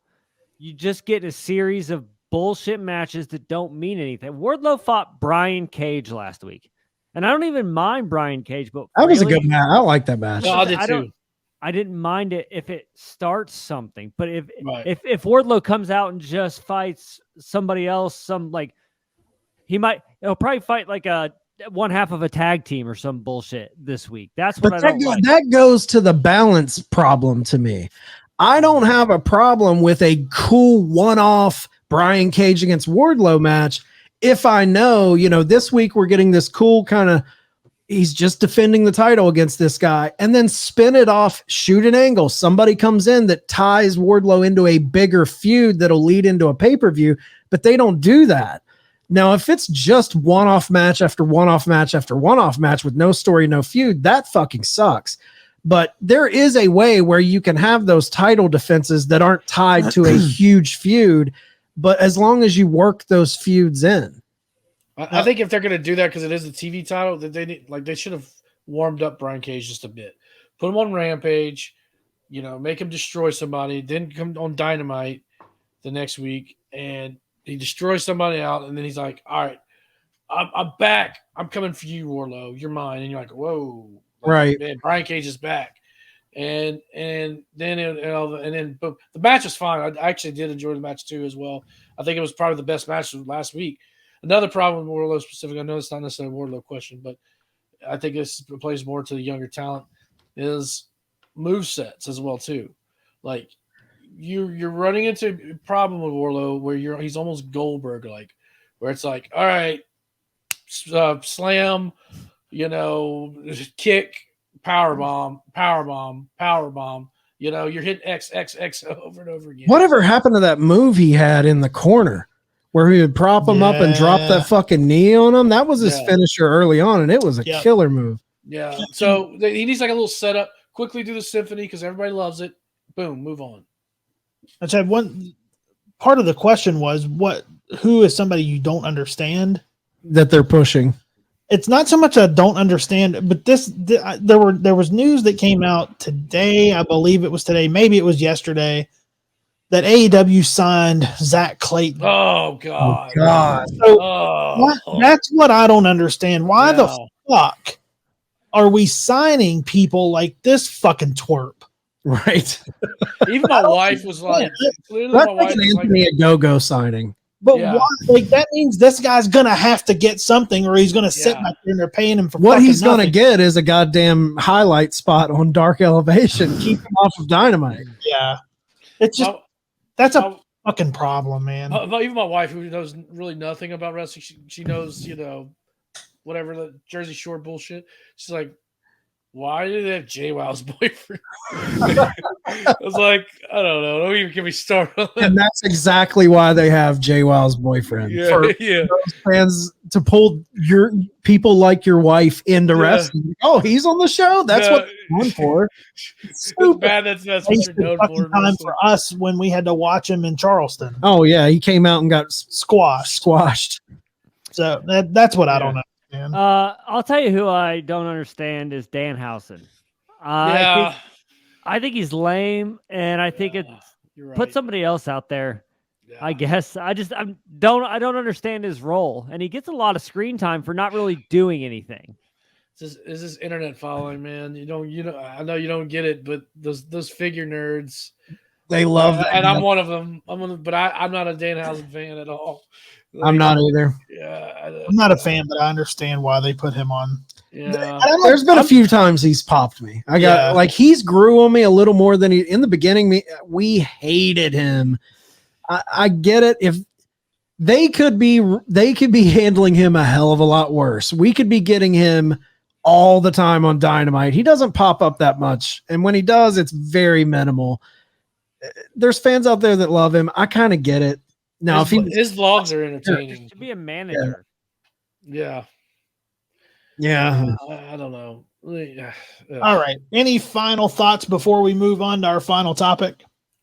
you just get a series of bullshit matches that don't mean anything. Wardlow fought Brian Cage last week. And I don't even mind Brian Cage, but that was a good match. I like that match. No, I did too. I didn't mind it if it starts something, but if Wardlow comes out and just fights somebody else, he'll probably fight like a one half of a tag team or some bullshit this week. That's what that goes to the balance problem to me. I don't have a problem with a cool one-off Brian Cage against Wardlow match if I know, this week we're getting this cool kind of, he's just defending the title against this guy, and then spin it off, shoot an angle. Somebody comes in that ties Wardlow into a bigger feud that'll lead into a pay-per-view, but they don't do that. Now, if it's just one-off match after one-off match after one-off match with no story, no feud, that fucking sucks. But there is a way where you can have those title defenses that aren't tied to a huge feud, but as long as you work those feuds in. I think if they're going to do that, because it is a TV title, that they should have warmed up Brian Cage just a bit. Put him on Rampage, make him destroy somebody, then come on Dynamite the next week, and he destroys somebody out, and then he's like, all right, I'm back. I'm coming for you, Wardlow. You're mine. And you're like, whoa. Right. Man, Brian Cage is back. And then but the match was fine. I actually did enjoy the match too as well. I think it was probably the best match of last week. Another problem with Wardlow specific, I know it's not necessarily a Wardlow question, but I think this plays more to the younger talent, is move sets as well too. Like you're running into a problem with Wardlow where he's almost Goldberg like, where it's like, all right, slam, kick, power bomb. You're hitting X over and over again. Whatever happened to that move he had in the corner where he would prop him up and drop that fucking knee on him? That was his finisher early on, and it was a killer move. Yeah. So he needs like a little setup. Quickly do the symphony because everybody loves it. Boom, move on. I said one part of the question was who is somebody you don't understand that they're pushing. It's not so much I don't understand, but there was news that came out today. I believe it was today. Maybe it was yesterday. that AEW signed Zach Clayton. Oh God. So that's what I don't understand. Why the fuck are we signing people like this fucking twerp? Right. Even my wife was like, clearly That's my like wife an was like, Anthony Ogogo signing. But why? Like that means this guy's gonna have to get something, or he's gonna sit back there and they're paying him for what he's nothing. gonna get is a goddamn highlight spot on Dark Elevation. Keep him off of Dynamite. Yeah, it's just that's a fucking problem, man. Even my wife, who knows really nothing about wrestling, she knows, whatever the Jersey Shore bullshit. She's like, why do they have JWoww's boyfriend? I was like, I don't know. Don't even get me started. And that's exactly why they have JWoww's boyfriend. For those fans to pull your people like your wife into wrestling. Oh, he's on the show? That's what they're known for. It's bad. That's what you're known for. Time for us when we had to watch him in Charleston. Oh, yeah. He came out and got squashed. So that's what I don't know. I'll tell you who I don't understand is Danhausen. I think he's lame, and I think put somebody else out there. Yeah. I guess I don't understand his role, and he gets a lot of screen time for not really doing anything. Is this internet following, man? I know you don't get it, but those figure nerds, they love that, and I'm one of them. But I'm not a Danhausen fan at all. I'm not either. Yeah, I'm not a fan, but I understand why they put him on. Yeah, there's been a few times he's popped me. He's grew on me a little more than in the beginning. We hated him. I get it. If they could be handling him a hell of a lot worse. We could be getting him all the time on Dynamite. He doesn't pop up that much, and when he does, it's very minimal. There's fans out there that love him. I kind of get it. Now, his vlogs are entertaining. To be a manager. Yeah. I don't know. All right. Any final thoughts before we move on to our final topic?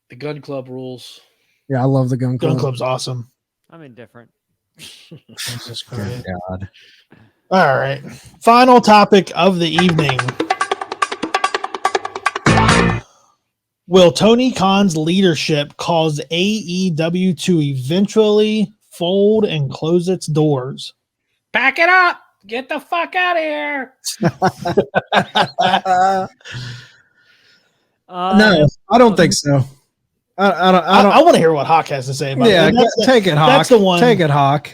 The Gun Club rules. Yeah, I love the Gun Club. Gun Club's awesome. I'm indifferent. Jesus Christ. God. All right. Final topic of the evening. Will Tony Khan's leadership cause AEW to eventually fold and close its doors? Pack it up. Get the fuck out of here. No, I don't think so. I want to hear what Hoch has to say about it. Take it, Hoch. That's the one. Take it, Hoch.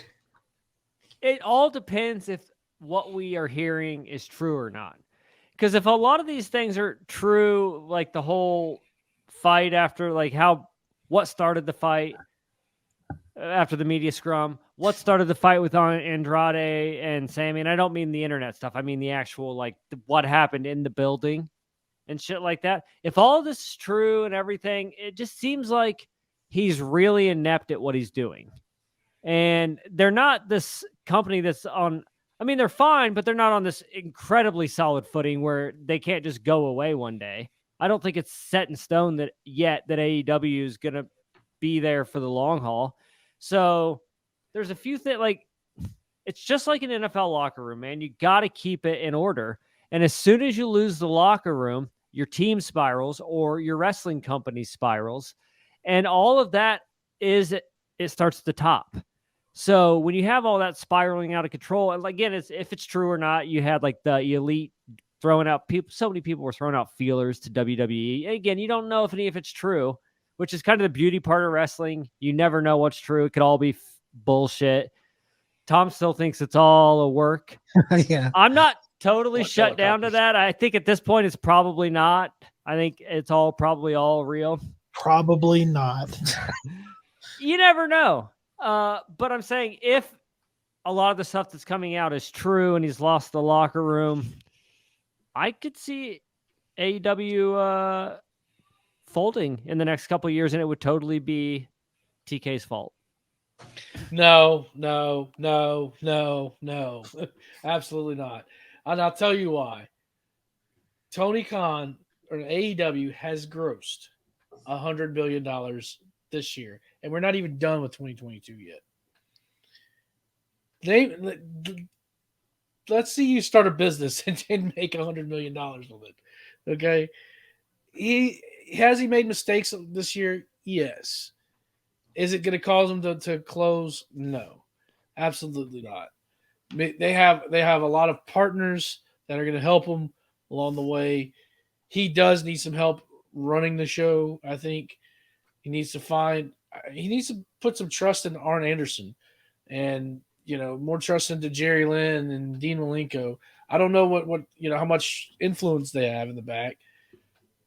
It all depends if what we are hearing is true or not. Because if a lot of these things are true, like the whole fight after, what started the fight after the media scrum, what started the fight with Andrade and Sammy, and I don't mean the internet stuff, I mean the actual, what happened in the building and shit like that. If all of this is true and everything, it just seems like he's really inept at what he's doing. And they're not this company that's on, they're fine, but they're not on this incredibly solid footing where they can't just go away one day. I don't think it's set in stone that AEW is going to be there for the long haul. So there's a few things, it's just like an NFL locker room, man. You got to keep it in order. And as soon as you lose the locker room, your team spirals or your wrestling company spirals. And all of that it starts at the top. So when you have all that spiraling out of control, and again, if it's true or not, you had the elite throwing out people. So many people were throwing out feelers to WWE. Again, you don't know if it's true, which is kind of the beauty part of wrestling. You never know what's true. It could all be bullshit. Tom still thinks it's all a work. Yeah. I'm not totally shut down to that. I think at this point it's probably not. I think it's probably all real. Probably not. You never know. But I'm saying if a lot of the stuff that's coming out is true and he's lost the locker room, I could see AEW folding in the next couple of years, and it would totally be TK's fault. No. Absolutely not. And I'll tell you why. Tony Khan or AEW has grossed $100 billion this year, and we're not even done with 2022 yet. Let's see you start a business and make $100 million with it. Okay. He made mistakes this year? Yes. Is it going to cause them to close? No, absolutely not. They have a lot of partners that are going to help them along the way. He does need some help running the show. I think he needs to put some trust in Arn Anderson, and more trust into Jerry Lynn and Dean Malenko. I don't know what how much influence they have in the back.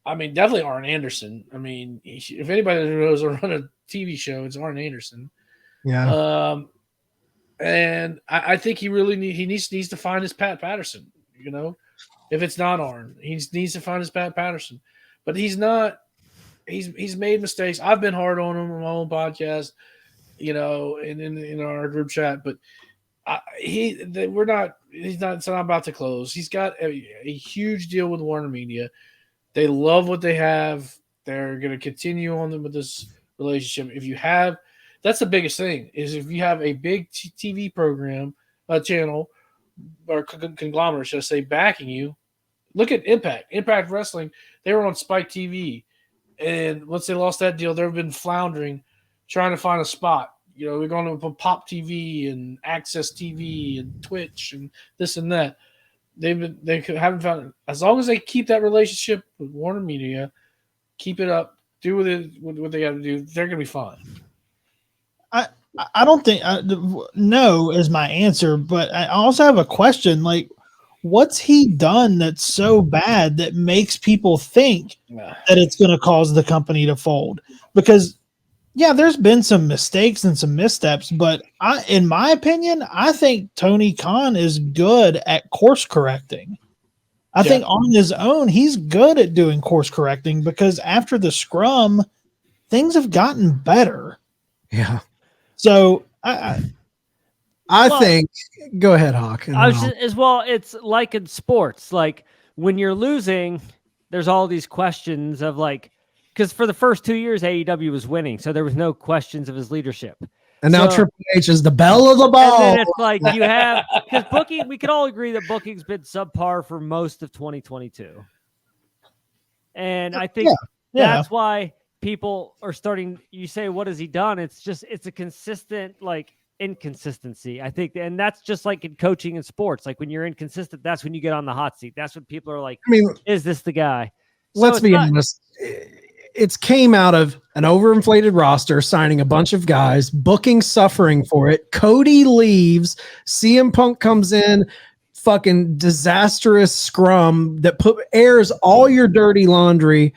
I mean, definitely Arn Anderson. I mean, if anybody knows how to run a TV show, it's Arn Anderson. Yeah. And I think he really needs to find his Pat Patterson. If it's not Arn, he needs to find his Pat Patterson. But he's not. He's made mistakes. I've been hard on him on my own podcast, and in our group chat. But he's not about to close. He's got a huge deal with Warner Media. They love what they have. They're going to continue on with this relationship. That's the biggest thing, is if you have a big TV program, channel, or conglomerate, should I say, backing you. Look at Impact Wrestling. They were on Spike TV. And once they lost that deal, they've been floundering, trying to find a spot. We're going to Pop TV and Access TV and Twitch and this and that. They haven't found it. As long as they keep that relationship with Warner Media, keep it up, do what they got to do, they're going to be fine. I don't think no is my answer, but I also have a question. Like, what's he done that's so bad that makes people think that it's going to cause the company to fold? Because, yeah, there's been some mistakes and some missteps, but in my opinion, I think Tony Khan is good at course correcting. I think on his own, he's good at doing course correcting, because after the scrum, things have gotten better. Yeah. So I think, go ahead, Hoch. It's like in sports. Like, when you're losing, there's all these questions of, like, because for the first 2 years, AEW was winning, so there was no questions of his leadership. And now Triple H is the belle of the ball. And then it's like you have, because booking, we can all agree that booking's been subpar for most of 2022. And I think that's why people are starting, you say, what has he done? It's a consistent, like, inconsistency, I think. And that's just like in coaching and sports. Like, when you're inconsistent, that's when you get on the hot seat. That's when people are like, is this the guy? Let's be honest. It's came out of an overinflated roster, signing a bunch of guys, booking suffering for it. Cody leaves. CM Punk comes in, fucking disastrous scrum that airs all your dirty laundry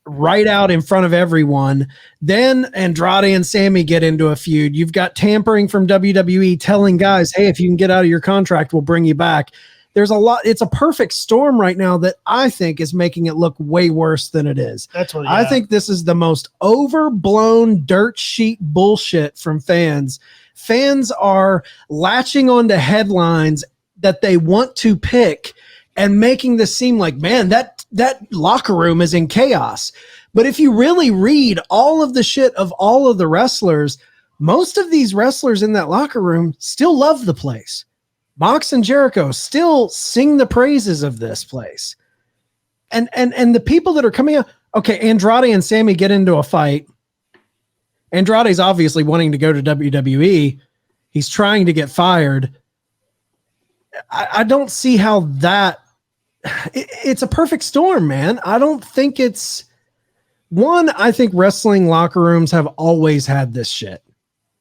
right out in front of everyone. Then Andrade and Sammy get into a feud. You've got tampering from WWE telling guys, hey, if you can get out of your contract, we'll bring you back. There's a lot. It's a perfect storm right now that I think is making it look way worse than it is. I think this is the most overblown dirt sheet bullshit from fans. Fans are latching onto headlines that they want to pick and making this seem like, man, that locker room is in chaos. But if you really read all of the shit of all of the wrestlers, most of these wrestlers in that locker room still love the place. Mox and Jericho still sing the praises of this place. And the people that are coming out, okay, Andrade and Sammy get into a fight. Andrade's obviously wanting to go to WWE. He's trying to get fired. I don't see how that it's a perfect storm, man. I don't think it's one. I think wrestling locker rooms have always had this shit.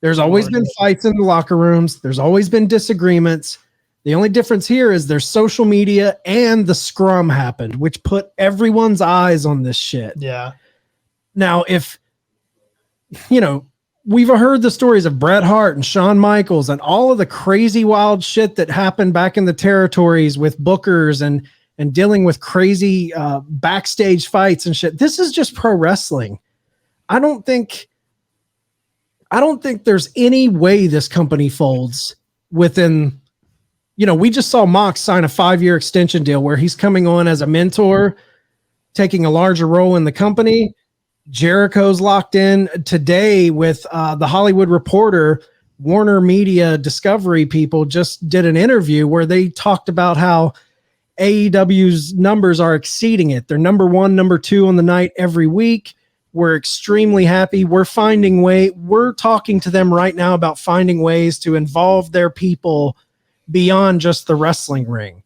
There's always been fights in the locker rooms. There's always been disagreements. The only difference here is there's social media and the scrum happened, which put everyone's eyes on this shit. Yeah. Now, if, we've heard the stories of Bret Hart and Shawn Michaels and all of the crazy wild shit that happened back in the territories with bookers and dealing with crazy backstage fights and shit. This is just pro wrestling. I don't think there's any way this company folds within, we just saw Mox sign a 5-year extension deal where he's coming on as a mentor, taking a larger role in the company. Jericho's locked in today with the Hollywood Reporter. Warner Media Discovery people just did an interview where they talked about how AEW's numbers are exceeding it. They're number 1, number 2 on the night every week. We're extremely happy. We're talking to them right now about finding ways to involve their people beyond just the wrestling ring.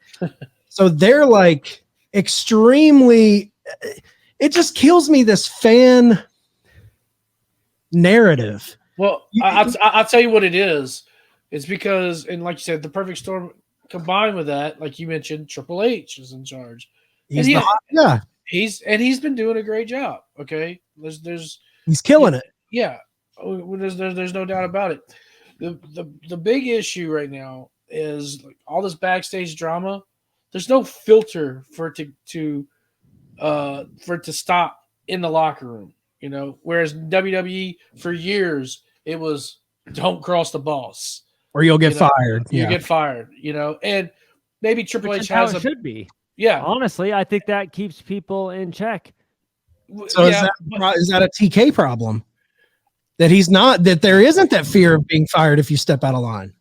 So they're like extremely, it just kills me, this fan narrative. Well, I'll tell you what it is. It's because, and like you said, the perfect storm combined with that, like you mentioned, Triple H is in charge. He's been doing a great job. Okay, he's killing it. Yeah, there's no doubt about it. The big issue right now is like all this backstage drama. There's no filter for it to stop in the locker room. You know, whereas WWE for years it was don't cross the boss or you'll get fired. You get fired. You know, and maybe Triple H has should be. Yeah, honestly, I think that keeps people in check. So is that a TK problem? That there isn't that fear of being fired if you step out of line.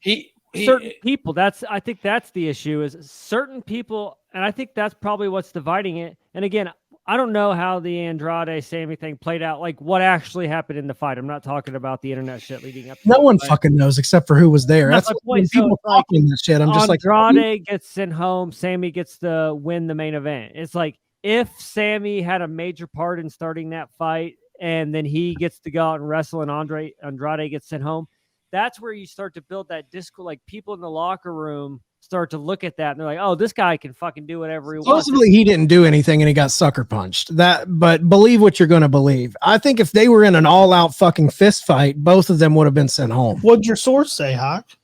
Certain people, I think that's the issue, is certain people, and I think that's probably what's dividing it. And again, I don't know how the Andrade Sammy thing played out, like what actually happened in the fight. I'm not talking about the internet shit leading up to no one fucking knows except for who was there. That's when people talking this shit. I'm just like, Andrade gets sent home, Sammy gets to win the main event. It's like if Sammy had a major part in starting that fight and then he gets to go out and wrestle and Andrade gets sent home, that's where you start to build that discord. Like people in the locker room start to look at that and they're like, oh, this guy can fucking do whatever he wants. Supposedly he didn't do anything and he got sucker punched. But believe what you're going to believe. I think if they were in an all out fucking fist fight, both of them would have been sent home. What'd your source say, Hoch?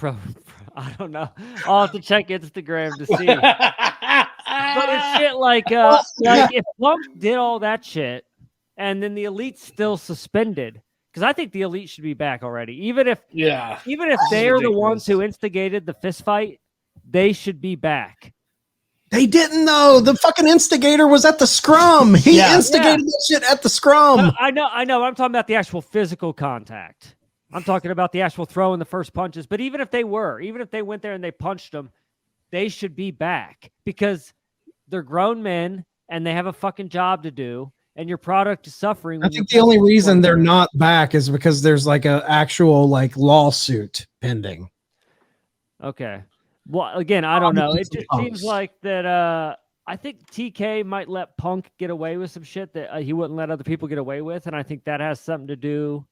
I don't know. I'll have to check Instagram to see. But it's shit like if Punk did all that shit and then the Elite's still suspended, because I think the Elite should be back already. Even if they're the ones who instigated the fist fight, they should be back. They didn't though. The fucking instigator was at the scrum. He instigated that shit at the scrum. I know. I'm talking about the actual physical contact. I'm talking about the actual throwing the first punches. But even if they went there and they punched them, they should be back because they're grown men and they have a fucking job to do. And your product is suffering. I think the only reason they're not back is because there's like an actual like lawsuit pending. Okay. Well, again, I don't know. It just seems like that. I think TK might let Punk get away with some shit that he wouldn't let other people get away with. And I think that has something to do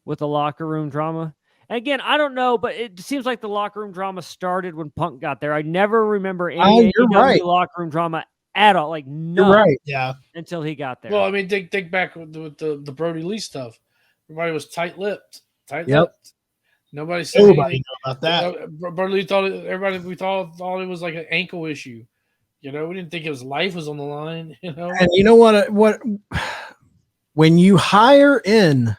with the locker room drama. And again, I don't know, but it seems like the locker room drama started when Punk got there. I never remember any locker room drama at all. Like, no. You're right. Yeah. Until he got there. Well, I mean, think back with the Brody Lee stuff. Everybody was tight-lipped. Yep. Nobody said anything about that. Brody Lee thought thought it was like an ankle issue. You know, we didn't think his life was on the line. You know, and you know what? When you hire in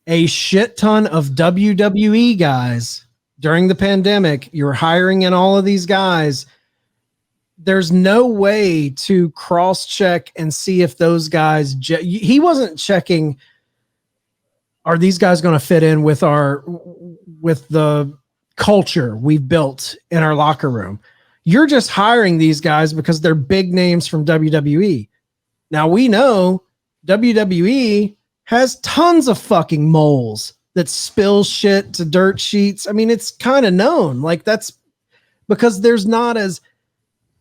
a shit ton of WWE guys during the pandemic, you're hiring in all of these guys. There's no way to cross-check and see if those guys. He wasn't checking. Are these guys going to fit in with the culture we've built in our locker room? You're just hiring these guys because they're big names from WWE. Now we know WWE has tons of fucking moles that spill shit to dirt sheets. I mean, it's kind of known. Like that's because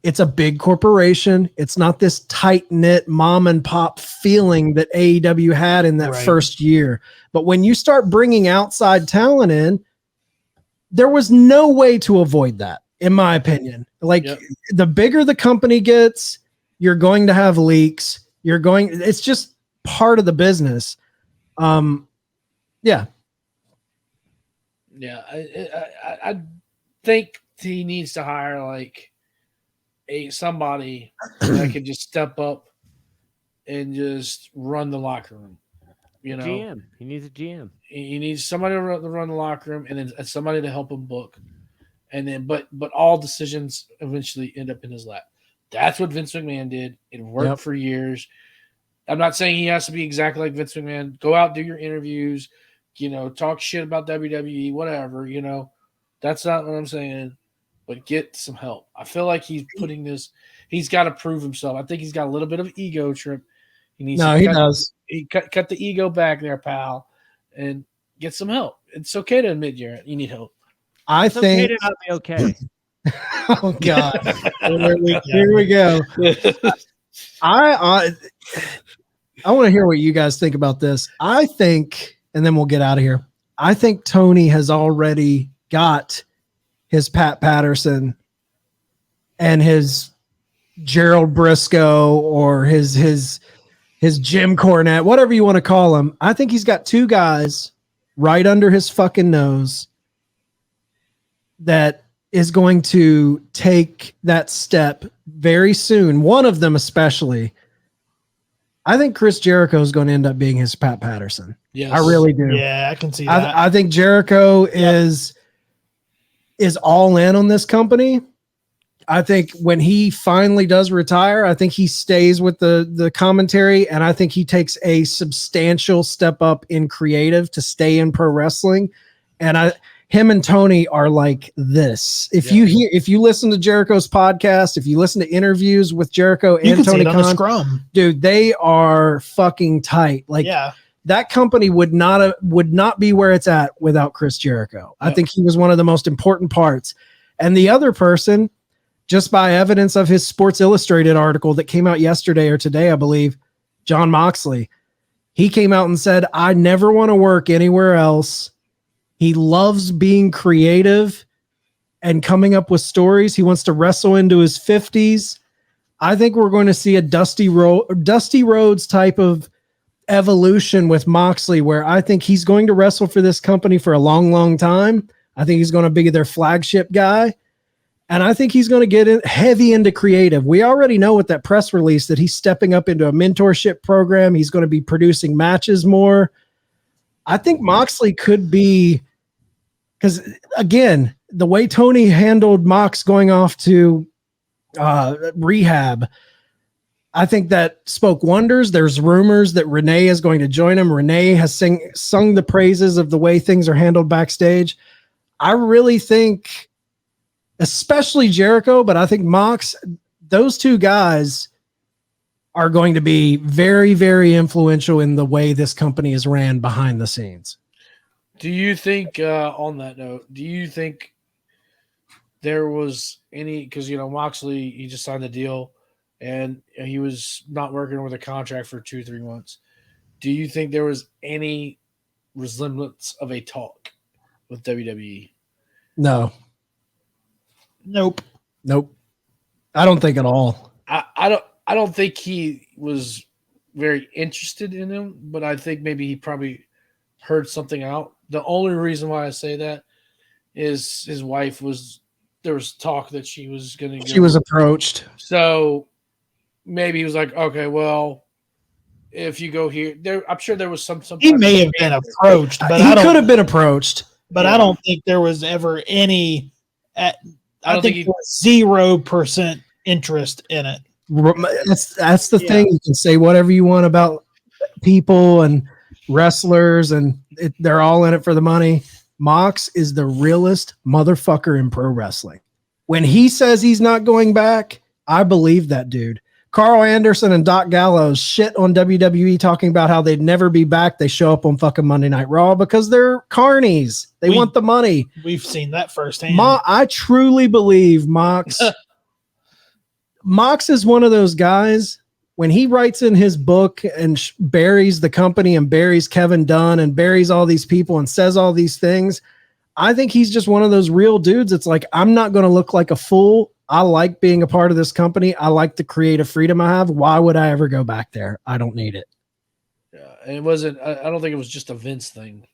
it's a big corporation. It's not this tight-knit mom and pop feeling that AEW had in that first year. But when you start bringing outside talent in, there was no way to avoid that, in my opinion. Like the bigger the company gets, you're going to have leaks. It's just part of the business. Yeah. I think he needs to hire like somebody that could just step up and just run the locker room. You know, GM. He needs a GM. He needs somebody to run the locker room, and then somebody to help him book. And then, but all decisions eventually end up in his lap. That's what Vince McMahon did. It worked for years. I'm not saying he has to be exactly like Vince McMahon. Go out, do your interviews, you know, talk shit about WWE, whatever, you know. That's not what I'm saying. But get some help. I feel like he's got to prove himself. I think he's got a little bit of ego trip. He needs No, to he does. cut the ego back there, pal, and get some help. It's okay to admit you need help. I It's okay think. to not be okay. Oh God, Here here we go. I want to hear what you guys think about this. I think, and then we'll get out of here. I think Tony has already got his Pat Patterson and his Gerald Briscoe or his Jim Cornette, whatever you want to call him. I think he's got two guys right under his fucking nose that is going to take that step very soon. One of them especially. I think Chris Jericho is going to end up being his Pat Patterson. Yes. I really do. Yeah, I can see that. I think Jericho is all in on this company. I think when he finally does retire, I think he stays with the commentary, and I think he takes a substantial step up in creative to stay in pro wrestling. And him and Tony are like this. If you listen to Jericho's podcast, if you listen to interviews with Jericho you and can see Tony it on the Khan, scrum. dude, they are fucking tight. Like, Yeah. that company would not be where it's at without Chris Jericho. I think he was one of the most important parts. And the other person, just by evidence of his Sports Illustrated article that came out yesterday or today, I believe, John Moxley, he came out and said, I never want to work anywhere else. He loves being creative and coming up with stories. He wants to wrestle into his 50s. I think we're going to see a Dusty Rhodes type of evolution with Moxley, where I think he's going to wrestle for this company for a long, long time. I think he's going to be their flagship guy. And I think he's going to get heavy into creative. We already know with that press release that he's stepping up into a mentorship program. He's going to be producing matches more. I think Moxley could be, because again, the way Tony handled Mox going off to rehab, I think that spoke wonders. There's rumors that Renee is going to join him. Renee has sung the praises of the way things are handled backstage. I really think, especially Jericho, but I think Mox, those two guys are going to be very, very influential in the way this company is ran behind the scenes. Do you think, on that note, do you think there was any, because, Moxley, he just signed the deal and he was not working with a contract for 2-3 months. Do you think there was any resemblance of a talk with WWE? No. Nope. I don't think at all. I don't think he was very interested in him, but I think maybe he probably heard something out. The only reason why I say that is his wife there was talk that she was going to. She was approached. So maybe he was like, okay, well, if you go here, I'm sure there was some. He may have been approached, but he could have been approached. But I don't think there was ever any. I think there was 0% interest in it. That's the thing. You can say whatever you want about people and wrestlers, and they're all in it for the money. Mox is the realest motherfucker in pro wrestling. When he says he's not going back, I believe that dude. Carl Anderson and Doc Gallows shit on WWE talking about how they'd never be back. They show up on fucking Monday Night Raw because they're carnies. They want the money. We've seen that firsthand. I truly believe Mox. Mox is one of those guys, when he writes in his book and buries the company and buries Kevin Dunn and buries all these people and says all these things, I think he's just one of those real dudes. It's like, I'm not going to look like a fool. I like being a part of this company. I like the creative freedom I have. Why would I ever go back there? I don't need it. Yeah, and it wasn't. I don't think it was just a Vince thing.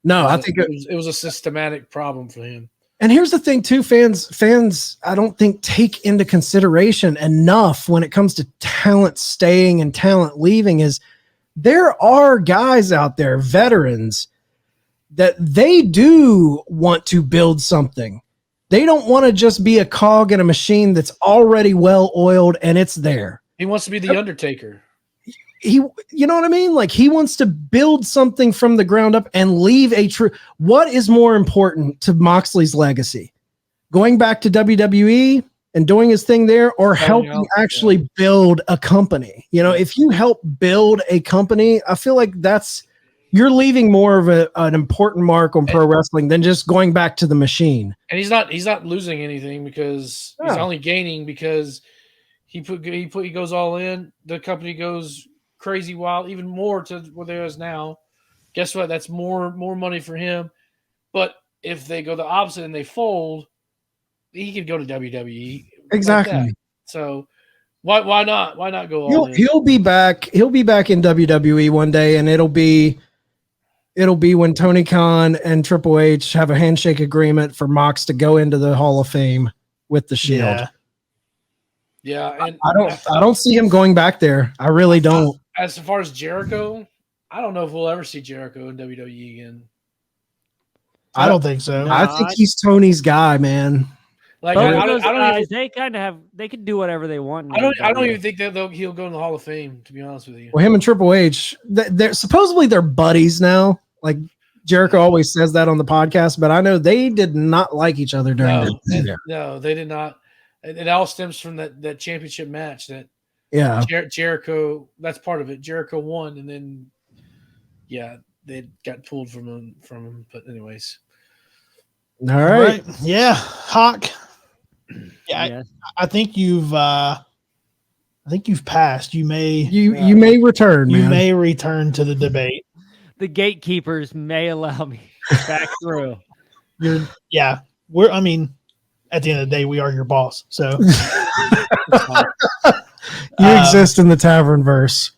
No, I think it was a systematic problem for him. And here's the thing too, fans, I don't think take into consideration enough when it comes to talent staying and talent leaving is there are guys out there, veterans, that they do want to build something. They don't want to just be a cog in a machine that's already well oiled and it's there. He wants to be the Undertaker. You know what I mean? Like, he wants to build something from the ground up and leave a true. What is more important to Moxley's legacy? Going back to WWE and doing his thing there, or Helping helping out, actually build a company. You know, if you help build a company, I feel like you're leaving more of an important mark on pro wrestling than just going back to the machine. And he's not losing anything because he's only gaining because he goes all in. The company goes crazy wild, even more to where there is now. Guess what? That's more money for him. But if they go the opposite and they fold, he could go to WWE. Exactly. Like that. So why not? Why not go all in? He'll be back. He'll be back in WWE one day, and it'll be when Tony Khan and Triple H have a handshake agreement for Mox to go into the Hall of Fame with the Shield. Yeah, and I don't see him going back there. I really don't. As far as Jericho, I don't know if we'll ever see Jericho in WWE again. I don't think so. I think he's Tony's guy, man. Like Both I of those don't guys, even, they kind of have. They can do whatever they want. I don't even think that he'll go in the Hall of Fame. To be honest with you. Well, him and Triple H, they're supposedly they're buddies now. Like Jericho always says that on the podcast, but I know they did not like each other during No, they did not. It all stems from that championship match that Jericho. That's part of it. Jericho won, and then they got pulled from him. But anyways, all right. Yeah, Hoch. Yeah, Yes. I think you've passed. You may may return. You man. may return to the debate. The gatekeepers may allow me back through. I mean, at the end of the day, we are your boss. So you exist in the tavern verse.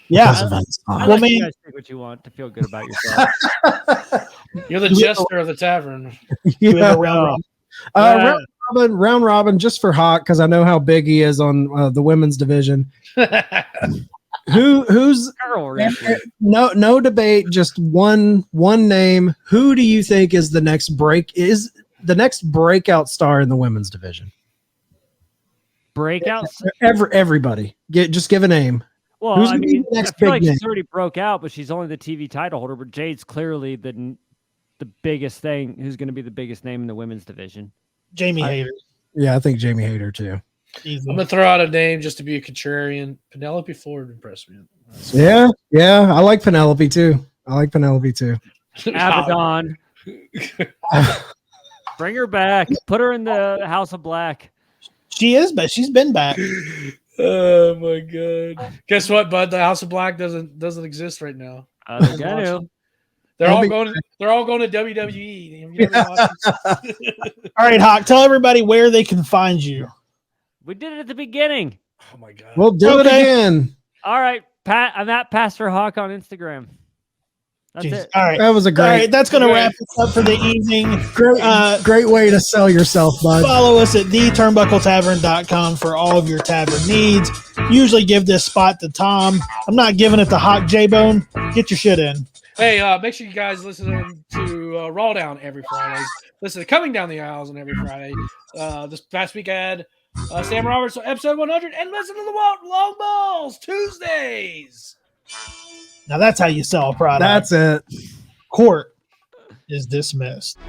Yeah. I let you guys think what you want to feel good about yourself. You're the jester of the tavern. Round robin, just for Hoch, because I know how big he is on the women's division. Who's no debate, just one name. Who do you think is the next breakout star in the women's division? Breakout? Everybody. Just give a name. Well, Who's I mean, the next I feel big like name? she's already broke out, but she's only the TV title holder. But Jade's clearly the biggest thing. Who's going to be the biggest name in the women's division? Jamie Hayter. Yeah, I think Jamie Hayter too. Easy. I'm gonna throw out a name just to be a contrarian. Penelope Ford impressed me. Yeah, I like Penelope too. Abaddon. Bring her back. Put her in the House of Black. She is, but she's been back. Oh my god! Guess what, bud? The House of Black doesn't exist right now. They're all going to WWE. All right, Hoch, tell everybody where they can find you. We did it at the beginning. Oh my god! We'll do it again. All right, Pat. I'm at Pastor Hoch on Instagram. That's it. All right, that was a great. All right, that's going to wrap us up for the evening. Great way to sell yourself, bud. Follow us at theturnbuckletavern.com for all of your tavern needs. Usually give this spot to Tom. I'm not giving it to Hoch JBONE. Get your shit in. Hey, make sure you guys listen to Raw Down every Friday. Listen to Coming Down the Aisles on every Friday. This past week I had Sam Roberts on episode 100, and listen to the Long Balls Tuesdays. Now that's how you sell a product. That's it. Court is dismissed.